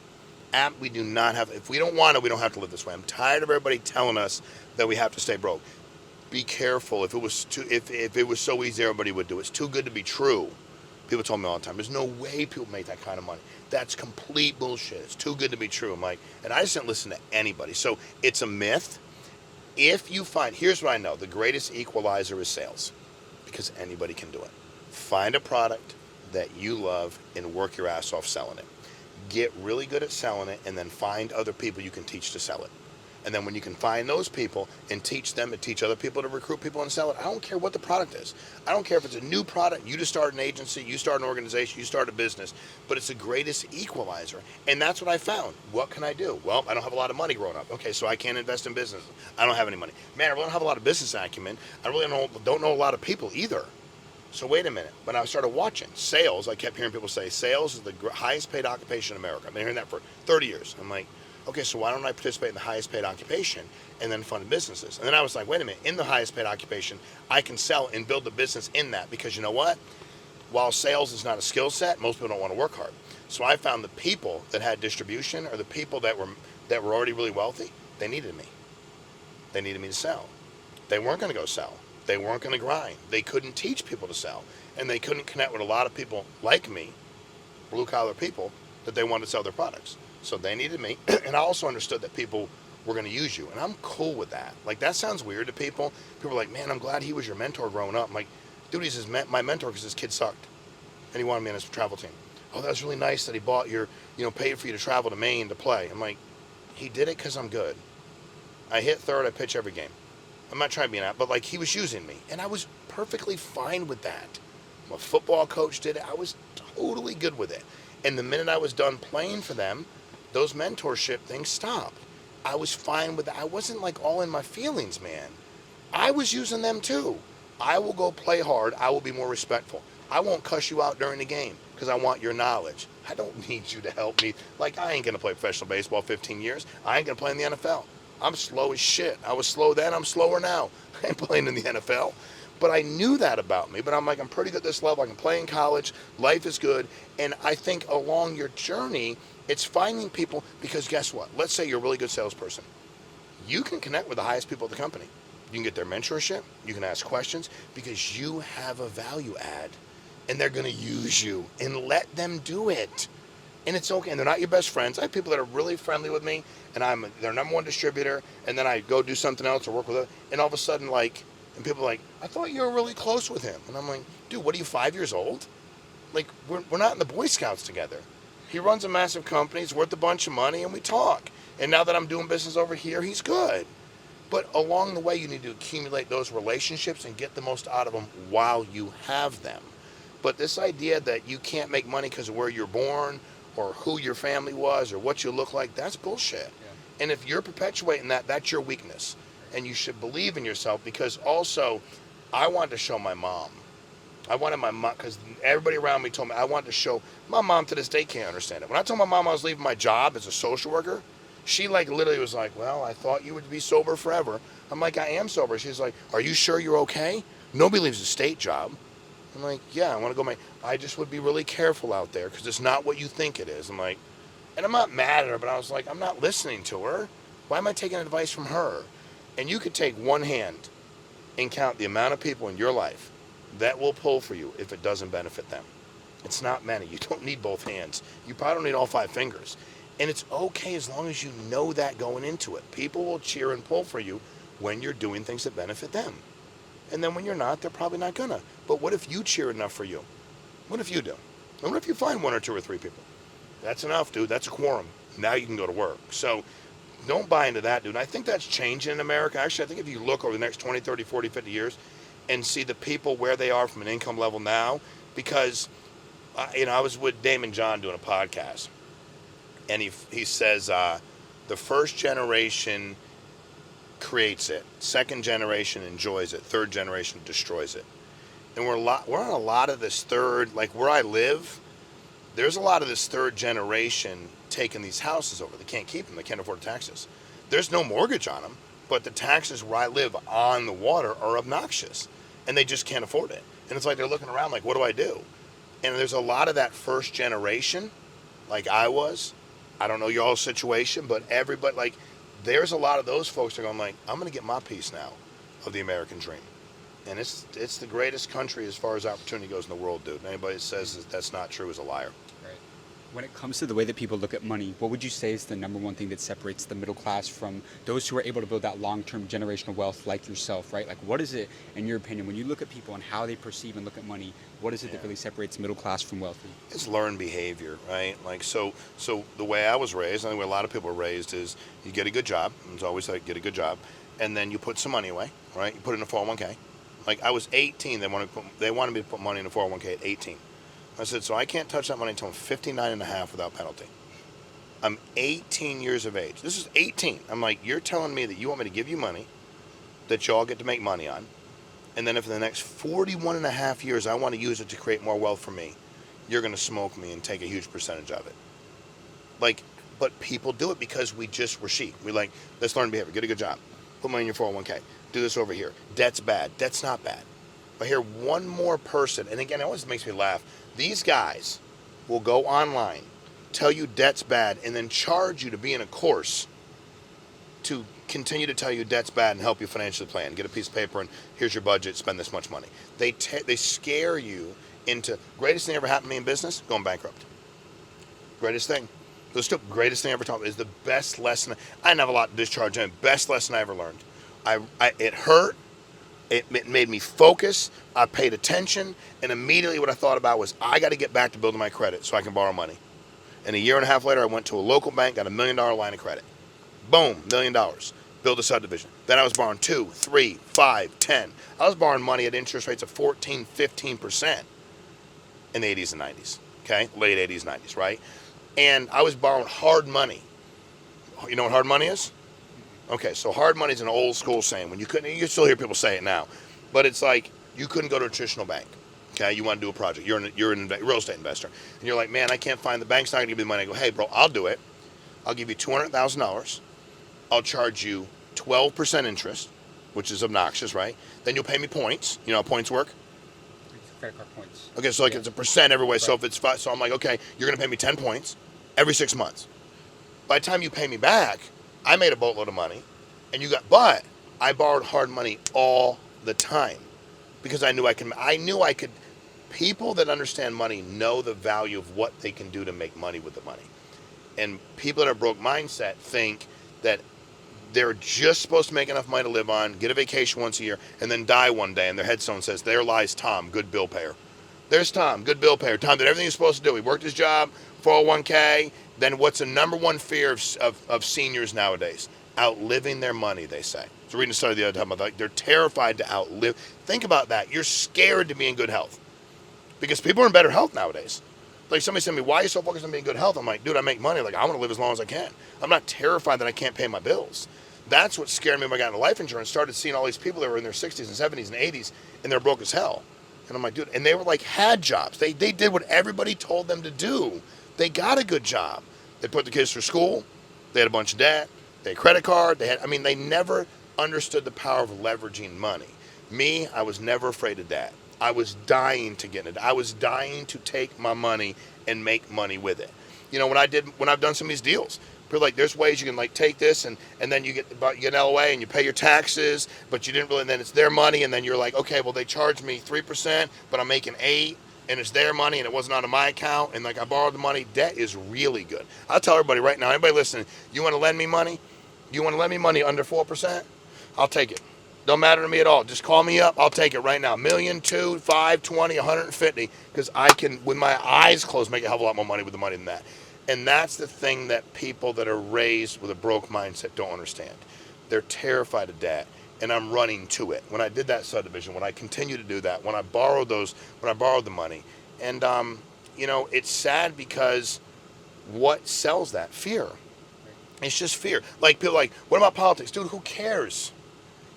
We do not have, if we don't want it, we don't have to live this way. I'm tired of everybody telling us that we have to stay broke. Be careful. If it was so easy, everybody would do it. It's too good to be true. People told me all the time, there's no way people make that kind of money. That's complete bullshit. It's too good to be true. I'm like, and I just didn't listen to anybody. So it's a myth. If you here's what I know, the greatest equalizer is sales, because anybody can do it. Find a product that you love and work your ass off selling it. Get really good at selling it, and then find other people you can teach to sell it. And then when you can find those people and teach them and teach other people to recruit people and sell it, I don't care what the product is. I don't care if it's a new product, you just start an agency, you start an organization, you start a business, but it's the greatest equalizer. And that's what I found. What can I do? Well, I don't have a lot of money growing up. Okay, so I can't invest in business. I don't have any money. Man, I really don't have a lot of business acumen. I really don't know a lot of people either. So wait a minute. When I started watching sales, I kept hearing people say, sales is the highest paid occupation in America. I've been hearing that for 30 years. I'm like, okay, so why don't I participate in the highest paid occupation and then fund businesses? And then I was like, wait a minute, in the highest paid occupation, I can sell and build a business in that, because you know what? While sales is not a skill set, most people don't want to work hard. So I found the people that had distribution, or the people that were already really wealthy, they needed me. They needed me to sell. They weren't going to go sell. They weren't going to grind. They couldn't teach people to sell. And they couldn't connect with a lot of people like me, blue collar people, that they wanted to sell their products. So they needed me. And I also understood that people were going to use you. And I'm cool with that. Like, that sounds weird to people. People are like, man, I'm glad he was your mentor growing up. I'm like, dude, he's my mentor because his kid sucked. And he wanted me on his travel team. Oh, that was really nice that he bought paid for you to travel to Maine to play. I'm like, he did it because I'm good. I hit third, I pitch every game. I'm not trying to be an ass, but like, he was using me. And I was perfectly fine with that. My football coach did it. I was totally good with it. And the minute I was done playing for them, those mentorship things stopped. I was fine with that. I wasn't like all in my feelings, man. I was using them too. I will go play hard. I will be more respectful. I won't cuss you out during the game because I want your knowledge. I don't need you to help me. Like, I ain't going to play professional baseball 15 years. I ain't going to play in the NFL. I'm slow as shit. I was slow then. I'm slower now. I ain't playing in the NFL. But I knew that about me. But I'm like, I'm pretty good at this level. I can play in college. Life is good. And I think along your journey, it's finding people, because guess what? Let's say you're a really good salesperson. You can connect with the highest people at the company. You can get their mentorship. You can ask questions because you have a value add. And they're going to use you, and let them do it. And it's okay. And they're not your best friends. I have people that are really friendly with me, and I'm their number one distributor, and then I go do something else or work with them, and all of a sudden, like, and people are like, I thought you were really close with him. And I'm like, dude, what are you, 5 years old? Like, we're not in the Boy Scouts together. He runs a massive company. He's worth a bunch of money, and we talk. And now that I'm doing business over here, he's good. But along the way, you need to accumulate those relationships and get the most out of them while you have them. But this idea that you can't make money because of where you're born or who your family was or what you look like, that's bullshit. Yeah. And if you're perpetuating that, that's your weakness. And you should believe in yourself, because also I wanted to show my mom. I wanted my mom, because everybody around me told me, I wanted to show, my mom to this day can't understand it. When I told my mom I was leaving my job as a social worker, she like literally was like, well, I thought you would be sober forever. I'm like, I am sober. She's like, are you sure you're okay? Nobody leaves a state job. I'm like, yeah, I want to go I just would be really careful out there because it's not what you think it is. I'm like, and I'm not mad at her, but I was like, I'm not listening to her. Why am I taking advice from her? And you could take one hand and count the amount of people in your life that will pull for you if it doesn't benefit them. It's not many. You don't need both hands. You probably don't need all 5 fingers. And it's okay as long as you know that going into it. People will cheer and pull for you when you're doing things that benefit them. And then when you're not, they're probably not gonna. But what if you cheer enough for you? What if you do? And what if you find 1 or 2 or 3 people? That's enough, dude. That's a quorum. Now you can go to work. So don't buy into that, dude. And I think that's changing in America. Actually, I think if you look over the next 20, 30, 40, 50 years and see the people where they are from an income level now, because, I was with Damon John doing a podcast, and he says the first generation creates it, second generation enjoys it, third generation destroys it. And we're on a lot of this third, like where I live, there's a lot of this third generation taking these houses over. They can't keep them. They can't afford taxes. There's no mortgage on them, but the taxes where I live on the water are obnoxious, and they just can't afford it. And it's like they're looking around like, what do I do? And there's a lot of that first generation, like I was. I don't know y'all's situation, but everybody, like, there's a lot of those folks that are going like, I'm going to get my piece now of the American dream. And it's the greatest country as far as opportunity goes in the world, dude. And anybody that says that that's not true is a liar. Right. When it comes to the way that people look at money, what would you say is the number one thing that separates the middle class from those who are able to build that long-term generational wealth like yourself, right? Like, what is it, in your opinion, when you look at people and how they perceive and look at money, what is it that really separates middle class from wealthy? It's learned behavior, right? Like, so the way I was raised, and the way a lot of people are raised, is you get a good job. It's always like, get a good job. And then you put some money away, right? You put it in a 401k. Like, I was 18, they wanted me to put money in a 401k at 18. I said, so I can't touch that money until I'm 59 and a half without penalty. I'm 18 years of age. This is 18. I'm like, you're telling me that you want me to give you money that y'all get to make money on, and then if in the next 41 and a half years I want to use it to create more wealth for me, you're going to smoke me and take a huge percentage of it. Like, But people do it because we're sheep. We're like, let's learn behavior, get a good job, put money in your 401k, do this over here. Debt's bad. Debt's not bad. But here, one more person, and again, it always makes me laugh. These guys will go online, tell you debt's bad, and then charge you to be in a course to continue to tell you debt's bad and help you financially plan. Get a piece of paper and here's your budget, spend this much money. They scare you into, greatest thing ever happened to me in business, going bankrupt. Greatest thing. Greatest thing ever taught me is the best lesson. I didn't have a lot to discharge in. Best lesson I ever learned. It hurt. It made me focus. I paid attention. And immediately what I thought about was I got to get back to building my credit so I can borrow money. And a year and a half later, I went to a local bank, got $1 million line of credit. Boom, $1 million. Build a subdivision. Then I was borrowing 2, 3, 5, 10. I was borrowing money at interest rates of 14, 15% in the 80s and 90s. Okay? Late 80s, 90s, right? And I was borrowing hard money. You know what hard money is? Okay, so hard money is an old school saying. When you still hear people say it now. But it's like you couldn't go to a traditional bank. Okay, you want to do a project. You're a real estate investor. And you're like, man, I can't find the bank's not going to give me the money. I go, hey, bro, I'll do it. I'll give you $200,000. I'll charge you 12% interest, which is obnoxious, right? Then you'll pay me points. You know how points work? Credit card points. Okay, so it's a percent every way. Right. So if it's 5, so I'm like, okay, you're going to pay me 10 points every 6 months. By the time you pay me back, I made a boatload of money, but I borrowed hard money all the time because I knew I could. People that understand money know the value of what they can do to make money with the money. And people that are broke mindset think that they're just supposed to make enough money to live on, get a vacation once a year, and then die one day. And their headstone says, there lies Tom, good bill payer. There's Tom, good bill payer. Tom did everything he's supposed to do. He worked his job, 401k. Then what's the number one fear of seniors nowadays? Outliving their money, they say. So reading a study the other time about that. They're terrified to outlive. Think about that. You're scared to be in good health. Because people are in better health nowadays. Like somebody said to me, why are you so focused on being in good health? I'm like, dude, I make money. Like I want to live as long as I can. I'm not terrified that I can't pay my bills. That's what scared me when I got into life insurance. Started seeing all these people that were in their 60s and 70s and 80s and they're broke as hell. And I'm like, dude, and they were like had jobs. They did what everybody told them to do. They got a good job. They put the kids through school. They had a bunch of debt. They had a credit card. They never understood the power of leveraging money. Me, I was never afraid of debt. I was dying to get it. I was dying to take my money and make money with it. You know, when I've done some of these deals, people are like, there's ways you can like take this and then you get an LOA and you pay your taxes, but you didn't really, and then it's their money, and then you're like, okay, well they charged me 3%, but I'm making 8%, and it's their money and it wasn't out of my account, and like I borrowed the money. Debt is really good. I'll tell everybody right now, anybody listening, you want to lend me money? You want to lend me money under 4%? I'll take it. Don't matter to me at all. Just call me up. I'll take it right now. $1 million, 2, 5, 20, 150, because I can, with my eyes closed, make a hell of a lot more money with the money than that. And that's the thing that people that are raised with a broke mindset don't understand. They're terrified of debt, and I'm running to it. When I did that subdivision, when I continue to do that, when I borrowed the money, and it's sad because what sells that? Fear. It's just fear. Like people are like, what about politics? Dude, who cares?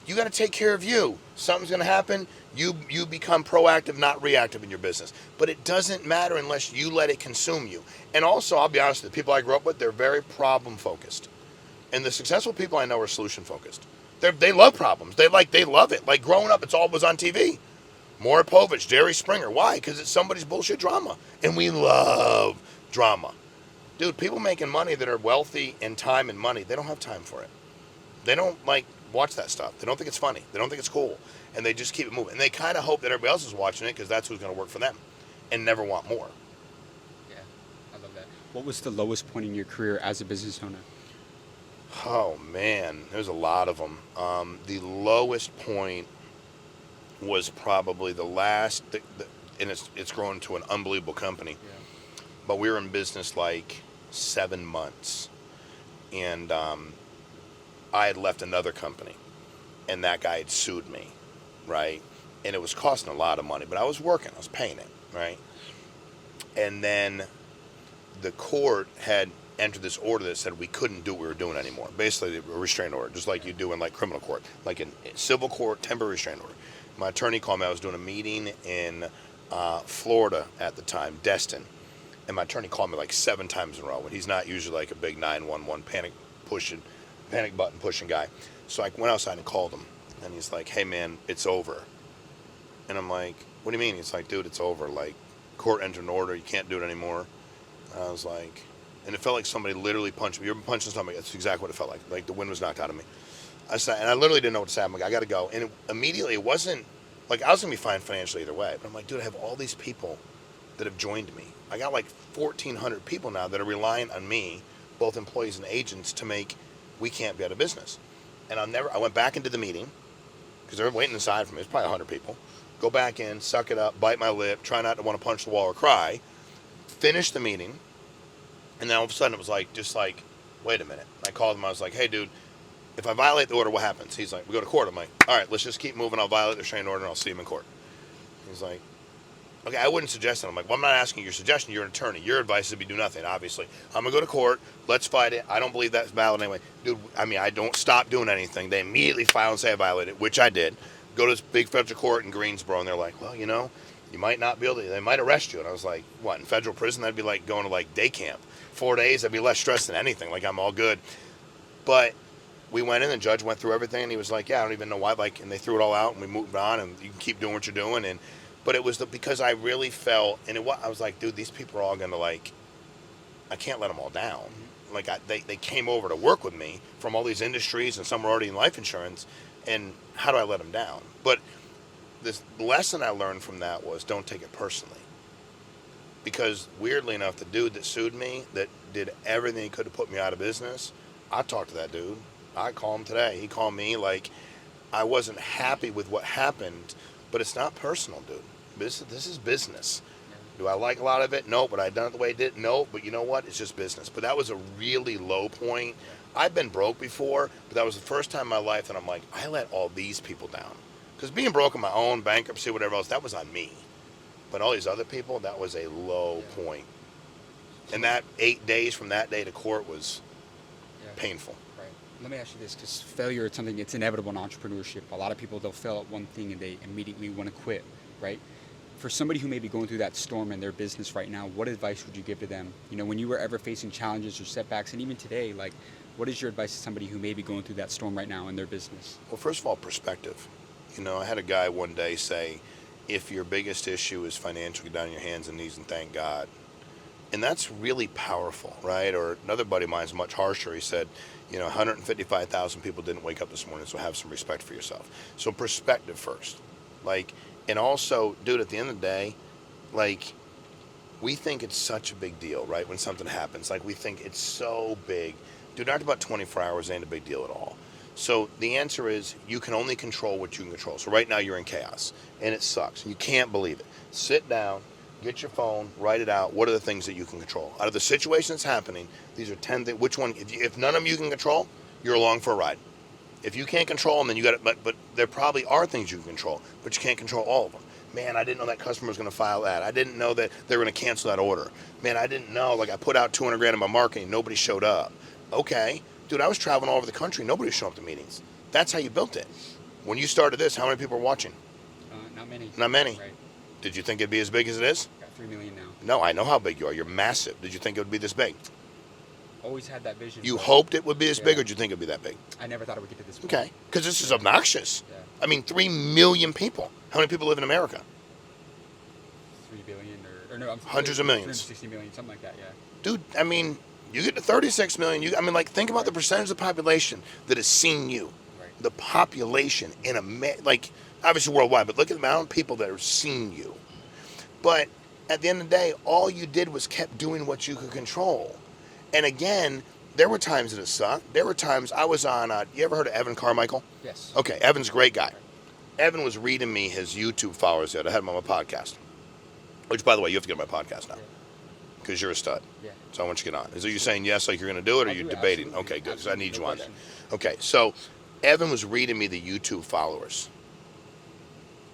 You got to take care of you. Something's going to happen. You become proactive, not reactive in your business. But it doesn't matter unless you let it consume you. And also, I'll be honest, the people I grew up with, they're very problem focused. And the successful people I know are solution focused. They love problems. They love it. Like growing up, it's all was on TV. Maury Povich, Jerry Springer. Why? Because it's somebody's bullshit drama. And we love drama. Dude, people making money that are wealthy in time and money, they don't have time for it. They don't watch that stuff. They don't think it's funny. They don't think it's cool. And they just keep it moving. And they kind of hope that everybody else is watching it because that's who's going to work for them and never want more. Yeah, I love that. What was the lowest point in your career as a business owner? Oh, man. There's a lot of them. The lowest point was probably the last, and it's grown to an unbelievable company. Yeah. But we were in business like 7 months. And I had left another company, and that guy had sued me, right? And it was costing a lot of money, but I was working. I was paying it, right? And then the court had entered this order that said we couldn't do what we were doing anymore. Basically, a restraining order, just like you do in like criminal court, like in civil court, temporary restraining order. My attorney called me. I was doing a meeting in Florida at the time, Destin. And my attorney called me like 7 times in a row when he's not usually like a big 911 panic button pushing guy. So I went outside and called him, and he's like, "Hey man, it's over." And I'm like, "What do you mean?" He's like, "Dude, it's over. Like, court entered an order. You can't do it anymore." And I was like, and it felt like somebody literally punched me. You're punching stomach. That's exactly what it felt like. Like the wind was knocked out of me. I said, and I literally didn't know what to say. I'm like, I got to go. And immediately, it wasn't like I was gonna be fine financially either way. But I'm like, dude, I have all these people that have joined me. I got like 1,400 people now that are relying on me, both employees and agents, to make We Can't be out of business. And I went back into the meeting because they were waiting inside for me. It's probably 100 people. Go back in, suck it up, bite my lip, try not to want to punch the wall or cry. Finish the meeting, and then all of a sudden it was like, just like, wait a minute. I called him. I was like, hey, dude, if I violate the order, what happens? He's like, we go to court. I'm like, all right, let's just keep moving. I'll violate the restraining order, and I'll see him in court. He's like, okay, I wouldn't suggest it. I'm like, well, I'm not asking your suggestion. You're an attorney. Your advice would be do nothing, obviously. I'm going to go to court. Let's fight it. I don't believe that's valid anyway. Dude, I mean, I don't stop doing anything. They immediately file and say I violated it, which I did. Go to this big federal court in Greensboro, and they're like, well, you know, you might not be able to, they might arrest you. And I was like, what, in federal prison? That'd be like going to like day camp. 4 days, I'd be less stressed than anything. Like, I'm all good. But we went in, the judge went through everything, and he was like, yeah, I don't even know why. Like, and they threw it all out, and we moved on, and you can keep doing what you're doing. But it was because I really felt, and I was like, dude, these people are all going to like, I can't let them all down. Like, they came over to work with me from all these industries, and some were already in life insurance, and how do I let them down? But this lesson I learned from that was don't take it personally. Because weirdly enough, the dude that sued me, that did everything he could to put me out of business, I talked to that dude. I called him today. He called me like, I wasn't happy with what happened, but it's not personal, dude. This is business. Do I like a lot of it? No, but I done it the way I did? No, but you know what? It's just business. But that was a really low point. I've been broke before, but that was the first time in my life that I'm like, I let all these people down. Because being broke on my own, bankruptcy, whatever else, that was on me. But all these other people, that was a low point. And that 8 days from that day to court was painful. Right. Let me ask you this, because failure is something, it's inevitable in entrepreneurship. A lot of people, they'll fail at one thing and they immediately want to quit, right? For somebody who may be going through that storm in their business right now, what advice would you give to them? You know, when you were ever facing challenges or setbacks, and even today, like, what is your advice to somebody who may be going through that storm right now in their business? Well, first of all, perspective. You know, I had a guy one day say, if your biggest issue is financial, get down on your hands and knees and thank God. And that's really powerful, right? Or another buddy of mine is much harsher. He said, you know, 155,000 people didn't wake up this morning, so have some respect for yourself. So perspective first. Like, and also, dude, at the end of the day, like, we think it's such a big deal, right, when something happens. Like, we think it's so big. Dude, after about 24 hours, it ain't a big deal at all. So the answer is you can only control what you can control. So right now you're in chaos, and it sucks, and you can't believe it. Sit down, get your phone, write it out. What are the things that you can control? Out of the situation that's happening, these are 10 things. Which one, if none of them you can control, you're along for a ride. If you can't control them, then you got to, but there probably are things you can control, but you can't control all of them. Man, I didn't know that customer was going to file that. I didn't know that they were going to cancel that order. Man, I didn't know, like, I put out 200 grand in my marketing, nobody showed up. Okay, dude, I was traveling all over the country, nobody was showing up to meetings. That's how you built it. When you started this, how many people were watching? Not many. Not many. Right. Did you think it'd be as big as it is? Got 3 million now. No, I know how big you are. You're massive. Did you think it would be this big? Always had that vision. You hoped it would be this big, or did you think it would be that big? I never thought it would get to this point. Okay, because this is obnoxious. Yeah. I mean, 3 million people. How many people live in America? 3 billion or no, Hundreds of millions. 360 million, something like that, yeah. Dude, I mean, you get to 36 million. I mean, like, think about the percentage of the population that has seen you. Right. The population in like, obviously worldwide, but look at the amount of people that have seen you. But at the end of the day, all you did was kept doing what you could control. And again, there were times that it sucked. There were times I was on, you ever heard of Evan Carmichael? Yes. Okay, Evan's a great guy. Evan was reading me his YouTube followers that I had him on my podcast. Which, by the way, you have to get on my podcast now. Because you're a stud. Yeah. So I want you to get on. Is it you saying yes, like you're going to do it, or are you debating? Absolutely. Okay, good, because I need you on there. No Okay, so Evan was reading me the YouTube followers.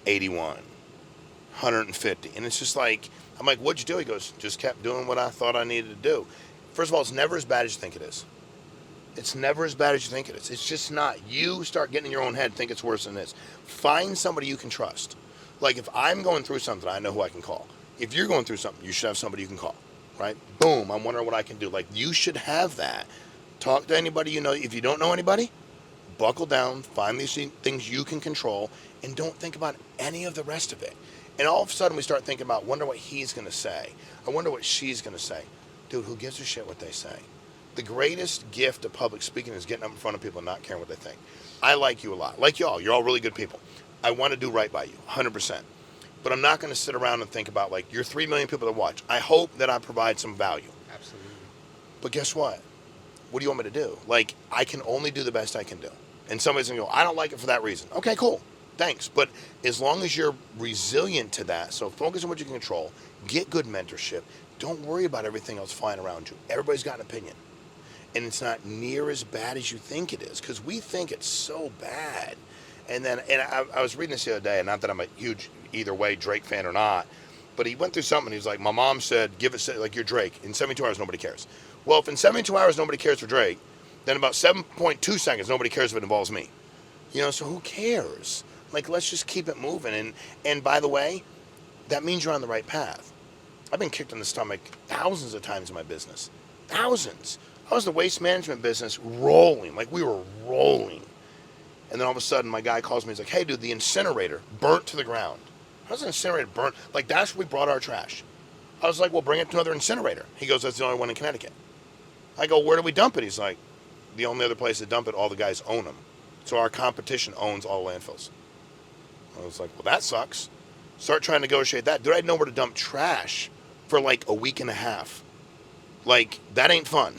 81, 150. And it's just like, I'm like, what'd you do? He goes, just kept doing what I thought I needed to do. First of all, it's never as bad as you think it is. It's never as bad as you think it is. It's just not. You start getting in your own head and think it's worse than this. Find somebody you can trust. Like, if I'm going through something, I know who I can call. If you're going through something, you should have somebody you can call. right? Boom, I'm wondering what I can do. Like, you should have that. Talk to anybody you know. If you don't know anybody, buckle down, find these things you can control, and don't think about any of the rest of it. And all of a sudden we start thinking about, wonder what he's going to say. I wonder what she's going to say. Dude, who gives a shit what they say? The greatest gift of public speaking is getting up in front of people and not caring what they think. I like you a lot. Like y'all. You're all really good people. I want to do right by you, 100%. But I'm not going to sit around and think about, like, you're 3 million people that watch. I hope that I provide some value. Absolutely. But guess what? What do you want me to do? Like, I can only do the best I can do. And somebody's going to go, I don't like it for that reason. Okay, cool. Thanks. But as long as you're resilient to that, so focus on what you can control, get good mentorship, don't worry about everything else flying around you. Everybody's got an opinion. And it's not near as bad as you think it is, because we think it's so bad. And I was reading this the other day, and not that I'm a huge either way Drake fan or not, but he went through something. He was like, my mom said, give it, like, you're Drake. In 72 hours, nobody cares. Well, if in 72 hours nobody cares for Drake, then about 7.2 seconds, nobody cares if it involves me. You know, so who cares? Like, let's just keep it moving. And by the way, that means you're on the right path. I've been kicked in the stomach thousands of times in my business. Thousands. I was in the waste management business rolling. Like, we were rolling. And then all of a sudden, my guy calls me. He's like, hey, dude, the incinerator burnt to the ground. How's an incinerator burnt? Like, that's where we brought our trash. I was like, well, bring it to another incinerator. He goes, that's the only one in Connecticut. I go, where do we dump it? He's like, the only other place to dump it, all the guys own them. So our competition owns all the landfills. I was like, well, that sucks. Start trying to negotiate that. Dude, I had nowhere to dump trash for like a week and a half. Like, that ain't fun.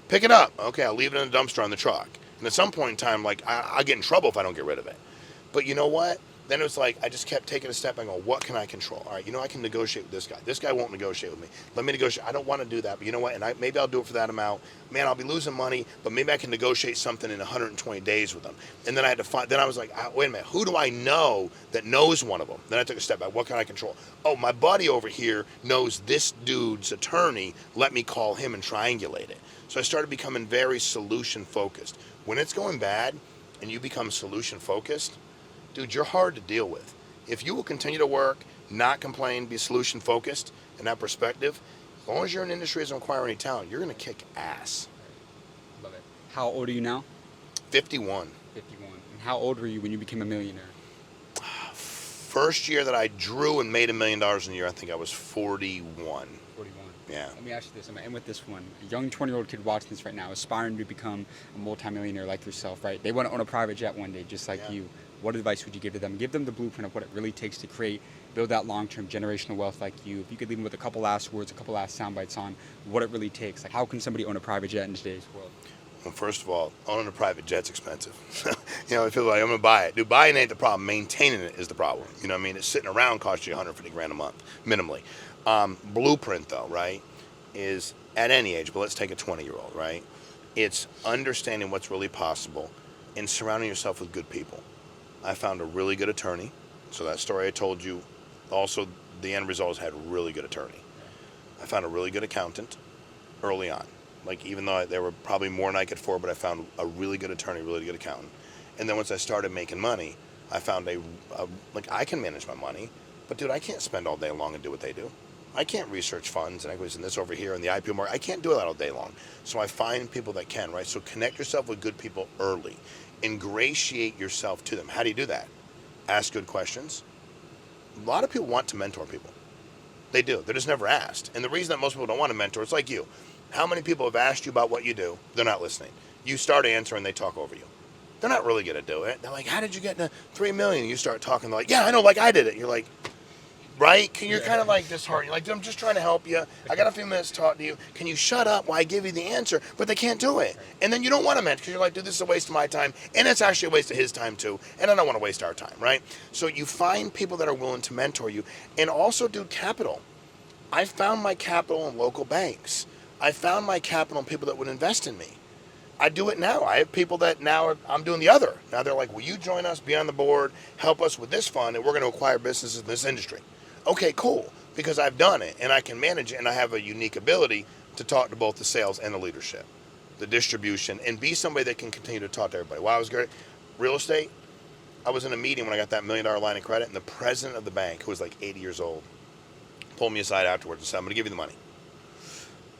Pick it up. Okay, I'll leave it in the dumpster on the truck. And at some point in time, like, I'll get in trouble if I don't get rid of it. But you know what? Then it was like, I just kept taking a step and go, what can I control? All right, you know, I can negotiate with this guy. This guy won't negotiate with me. Let me negotiate. I don't want to do that, but you know what? And maybe I'll do it for that amount. Man, I'll be losing money, but maybe I can negotiate something in 120 days with them. And then I had to find, then I was like, wait a minute, who do I know that knows one of them? Then I took a step back. What can I control? Oh, my buddy over here knows this dude's attorney. Let me call him and triangulate it. So I started becoming very solution focused. When it's going bad and you become solution focused, dude, you're hard to deal with. If you will continue to work, not complain, be solution focused in that perspective, as long as you're in an industry that doesn't require any talent, you're going to kick ass. Love it. How old are you now? 51. 51. And how old were you when you became a millionaire? First year that I drew and made $1 million in a year, I think I was 41. 41. Yeah. Let me ask you this. I'm going to end with this one. A young 20-year-old kid watching this right now, aspiring to become a multimillionaire like yourself, right? They want to own a private jet one day, just like you. What advice would you give to them? Give them the blueprint of what it really takes to build that long-term generational wealth like you. If you could leave them with a couple last words, a couple last sound bites on what it really takes. Like, how can somebody own a private jet in today's world? Well, first of all, owning a private jet's expensive. You know, I feel like I'm going to buy it. Dude, buying ain't the problem. Maintaining it is the problem. You know what I mean? It's sitting around costs you $150,000 a month, minimally. Blueprint, though, right, is at any age, but let's take a 20-year-old, right? It's understanding what's really possible and surrounding yourself with good people. I found a really good attorney. So that story I told you, also the end result is I had a really good attorney. I found a really good accountant early on. Like, even though there were probably more than I could afford, but I found a really good attorney, really good accountant. And then once I started making money, I found like, I can manage my money, but dude, I can't spend all day long and do what they do. I can't research funds and equities and this over here and the IPO market. I can't do that all day long. So I find people that can, right? So connect yourself with good people early. Ingratiate yourself to them. How do you do that? Ask good questions. A lot of people want to mentor people. They do. They're just never asked. And the reason that most people don't want to mentor, it's like you. How many people have asked you about what you do? They're not listening. You start answering, they talk over you. They're not really going to do it. They're like, how did you get to 3 million? You start talking, they're like, yeah, I know, like I did it. You're like, right? You're kind of like disheartened. Like, I'm just trying to help you. I got a few minutes to talk to you. Can you shut up while I give you the answer? But they can't do it. And then you don't want to mentor because you're like, dude, this is a waste of my time. And it's actually a waste of his time too. And I don't want to waste our time, right? So you find people that are willing to mentor you. And also, dude, capital. I found my capital in local banks. I found my capital in people that would invest in me. I do it now. I have people that now I'm doing the other. Now they're like, will you join us, be on the board, help us with this fund, and we're going to acquire businesses in this industry. Okay, cool, because I've done it, and I can manage it, and I have a unique ability to talk to both the sales and the leadership, the distribution, and be somebody that can continue to talk to everybody. Wow, I was great. Real estate, I was in a meeting when I got that $1 million line of credit, and the president of the bank, who was like 80 years old, pulled me aside afterwards and said, I'm going to give you the money.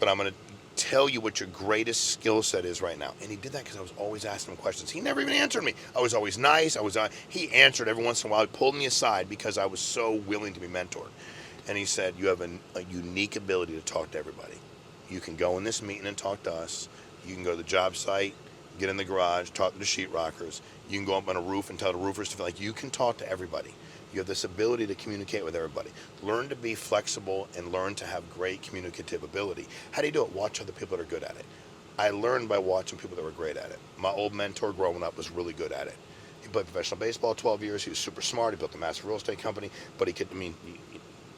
but I'm going to tell you what your greatest skill set is right now. And he did that because I was always asking him questions. He never even answered me. I was always nice. He answered every once in a while. He pulled me aside because I was so willing to be mentored. And he said, you have a unique ability to talk to everybody. You can go in this meeting and talk to us. You can go to the job site, get in the garage, talk to the sheetrockers. You can go up on a roof and tell the roofers to feel like you can talk to everybody. You have this ability to communicate with everybody. Learn to be flexible and learn to have great communicative ability. How do you do it? Watch other people that are good at it. I learned by watching people that were great at it. My old mentor growing up was really good at it. He played professional baseball 12 years. He was super smart. He built a massive real estate company, but he could,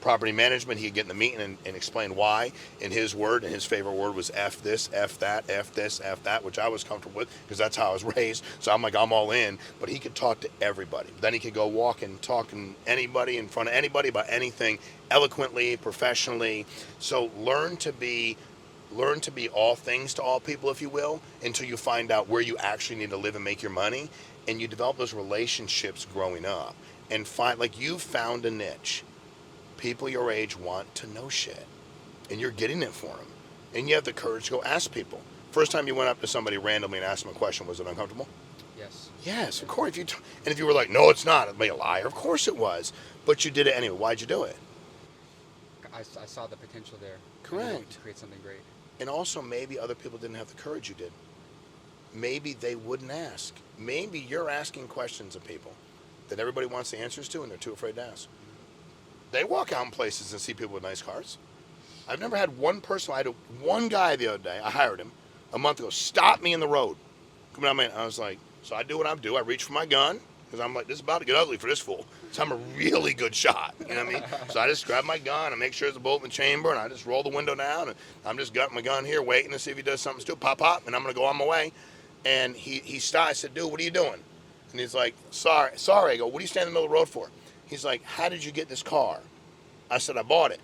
property management, he could get in the meeting and explain why in his word, and his favorite word was F this, F that, F this, F that, which I was comfortable with because that's how I was raised. So I'm like, I'm all in. But he could talk to everybody. Then he could go walk and talk to anybody in front of anybody about anything eloquently, professionally. So learn to be all things to all people, if you will, until you find out where you actually need to live and make your money. And you develop those relationships growing up and find, like, you found a niche. People your age want to know shit, and you're getting it for them. And you have the courage to go ask people. First time you went up to somebody randomly and asked them a question, was it uncomfortable? Yes. Yes, of course. If you were like, no, it's not, I'd be a liar. Of course it was. But you did it anyway. Why'd you do it? I saw the potential there. Correct. To create something great. And also, maybe other people didn't have the courage you did. Maybe they wouldn't ask. Maybe you're asking questions of people that everybody wants the answers to, and they're too afraid to ask. They walk out in places and see people with nice cars. I've never had one person. I had one guy the other day. I hired him a month ago. Stopped me in the road. Coming out, I was like, so I do what I do. I reach for my gun because I'm like, this is about to get ugly for this fool. So I'm a really good shot. You know what I mean? So I just grab my gun and make sure there's a bullet in the chamber, and I just roll the window down, and I'm just got my gun here waiting to see if he does something stupid. Pop, pop, and I'm gonna go on my way. And he stopped. I said, dude, what are you doing? And he's like, sorry. I go, what are you standing in the middle of the road for? He's like, how did you get this car? I said, I bought it.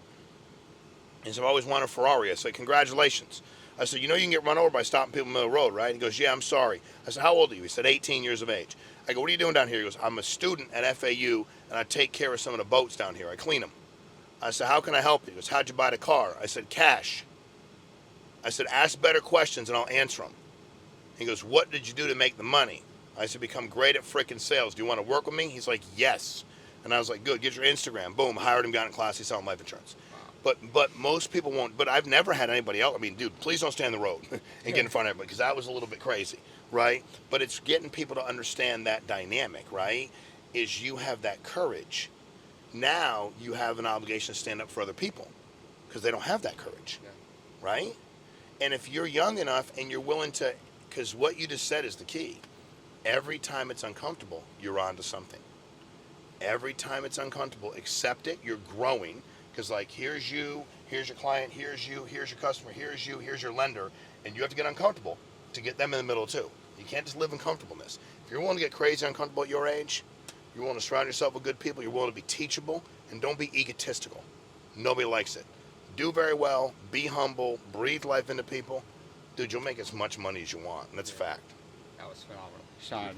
He said, I've always wanted a Ferrari. I said, congratulations. I said, you know you can get run over by stopping people in the middle of the road, right? He goes, yeah, I'm sorry. I said, how old are you? He said, 18 years of age. I go, what are you doing down here? He goes, I'm a student at FAU, and I take care of some of the boats down here. I clean them. I said, how can I help you? He goes, how'd you buy the car? I said, cash. I said, ask better questions, and I'll answer them. He goes, what did you do to make the money? I said, become great at freaking sales. Do you want to work with me? He's like, yes. And I was like, good, get your Instagram. Boom, hired him, got in class, he's selling life insurance. But most people won't. But I've never had anybody else. I mean, dude, please don't stand in the road and get in front of everybody, because that was a little bit crazy, right? But it's getting people to understand that dynamic, right? Is you have that courage. Now you have an obligation to stand up for other people because they don't have that courage, right? And if you're young enough and you're willing to, because what you just said is the key. Every time it's uncomfortable, you're onto something. Every time it's uncomfortable, accept it. You're growing, because like, here's you, here's your client, here's you, here's your customer, here's you, here's your lender, and you have to get uncomfortable to get them in the middle too. You can't just live in comfortableness. If you're willing to get crazy uncomfortable at your age, you're willing to surround yourself with good people, you're willing to be teachable, and don't be egotistical. Nobody likes it. Do very well, be humble, breathe life into people. Dude, you'll make as much money as you want, and that's a fact. That was phenomenal. Shawn,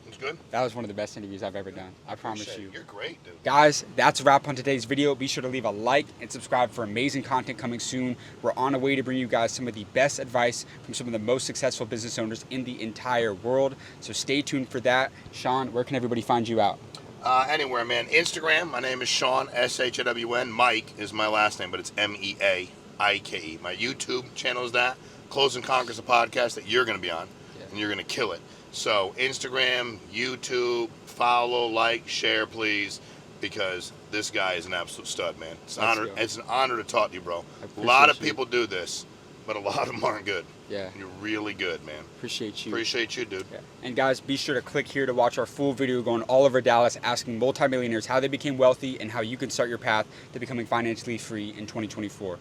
it's good. that was one of the best interviews I've ever done. I promise you. You're great, dude. Guys, that's a wrap on today's video. Be sure to leave a like and subscribe for amazing content coming soon. We're on a way to bring you guys some of the best advice from some of the most successful business owners in the entire world. So stay tuned for that. Shawn, where can everybody find you out? Anywhere, man. Instagram, my name is Shawn, S-H-A-W-N. Mike is my last name, but it's M-E-A-I-K-E. My YouTube channel is that. Close and Conquer is a podcast that you're going to be on, and you're going to kill it. So Instagram, YouTube, follow, like, share, please, because this guy is an absolute stud, man. It's an honor. It's an honor to talk to you, bro. A lot of people do this, but a lot of them aren't good. Yeah. You're really good, man. Appreciate you. Appreciate you, dude. Yeah. And guys, be sure to click here to watch our full video going all over Dallas, asking multimillionaires how they became wealthy and how you can start your path to becoming financially free in 2024.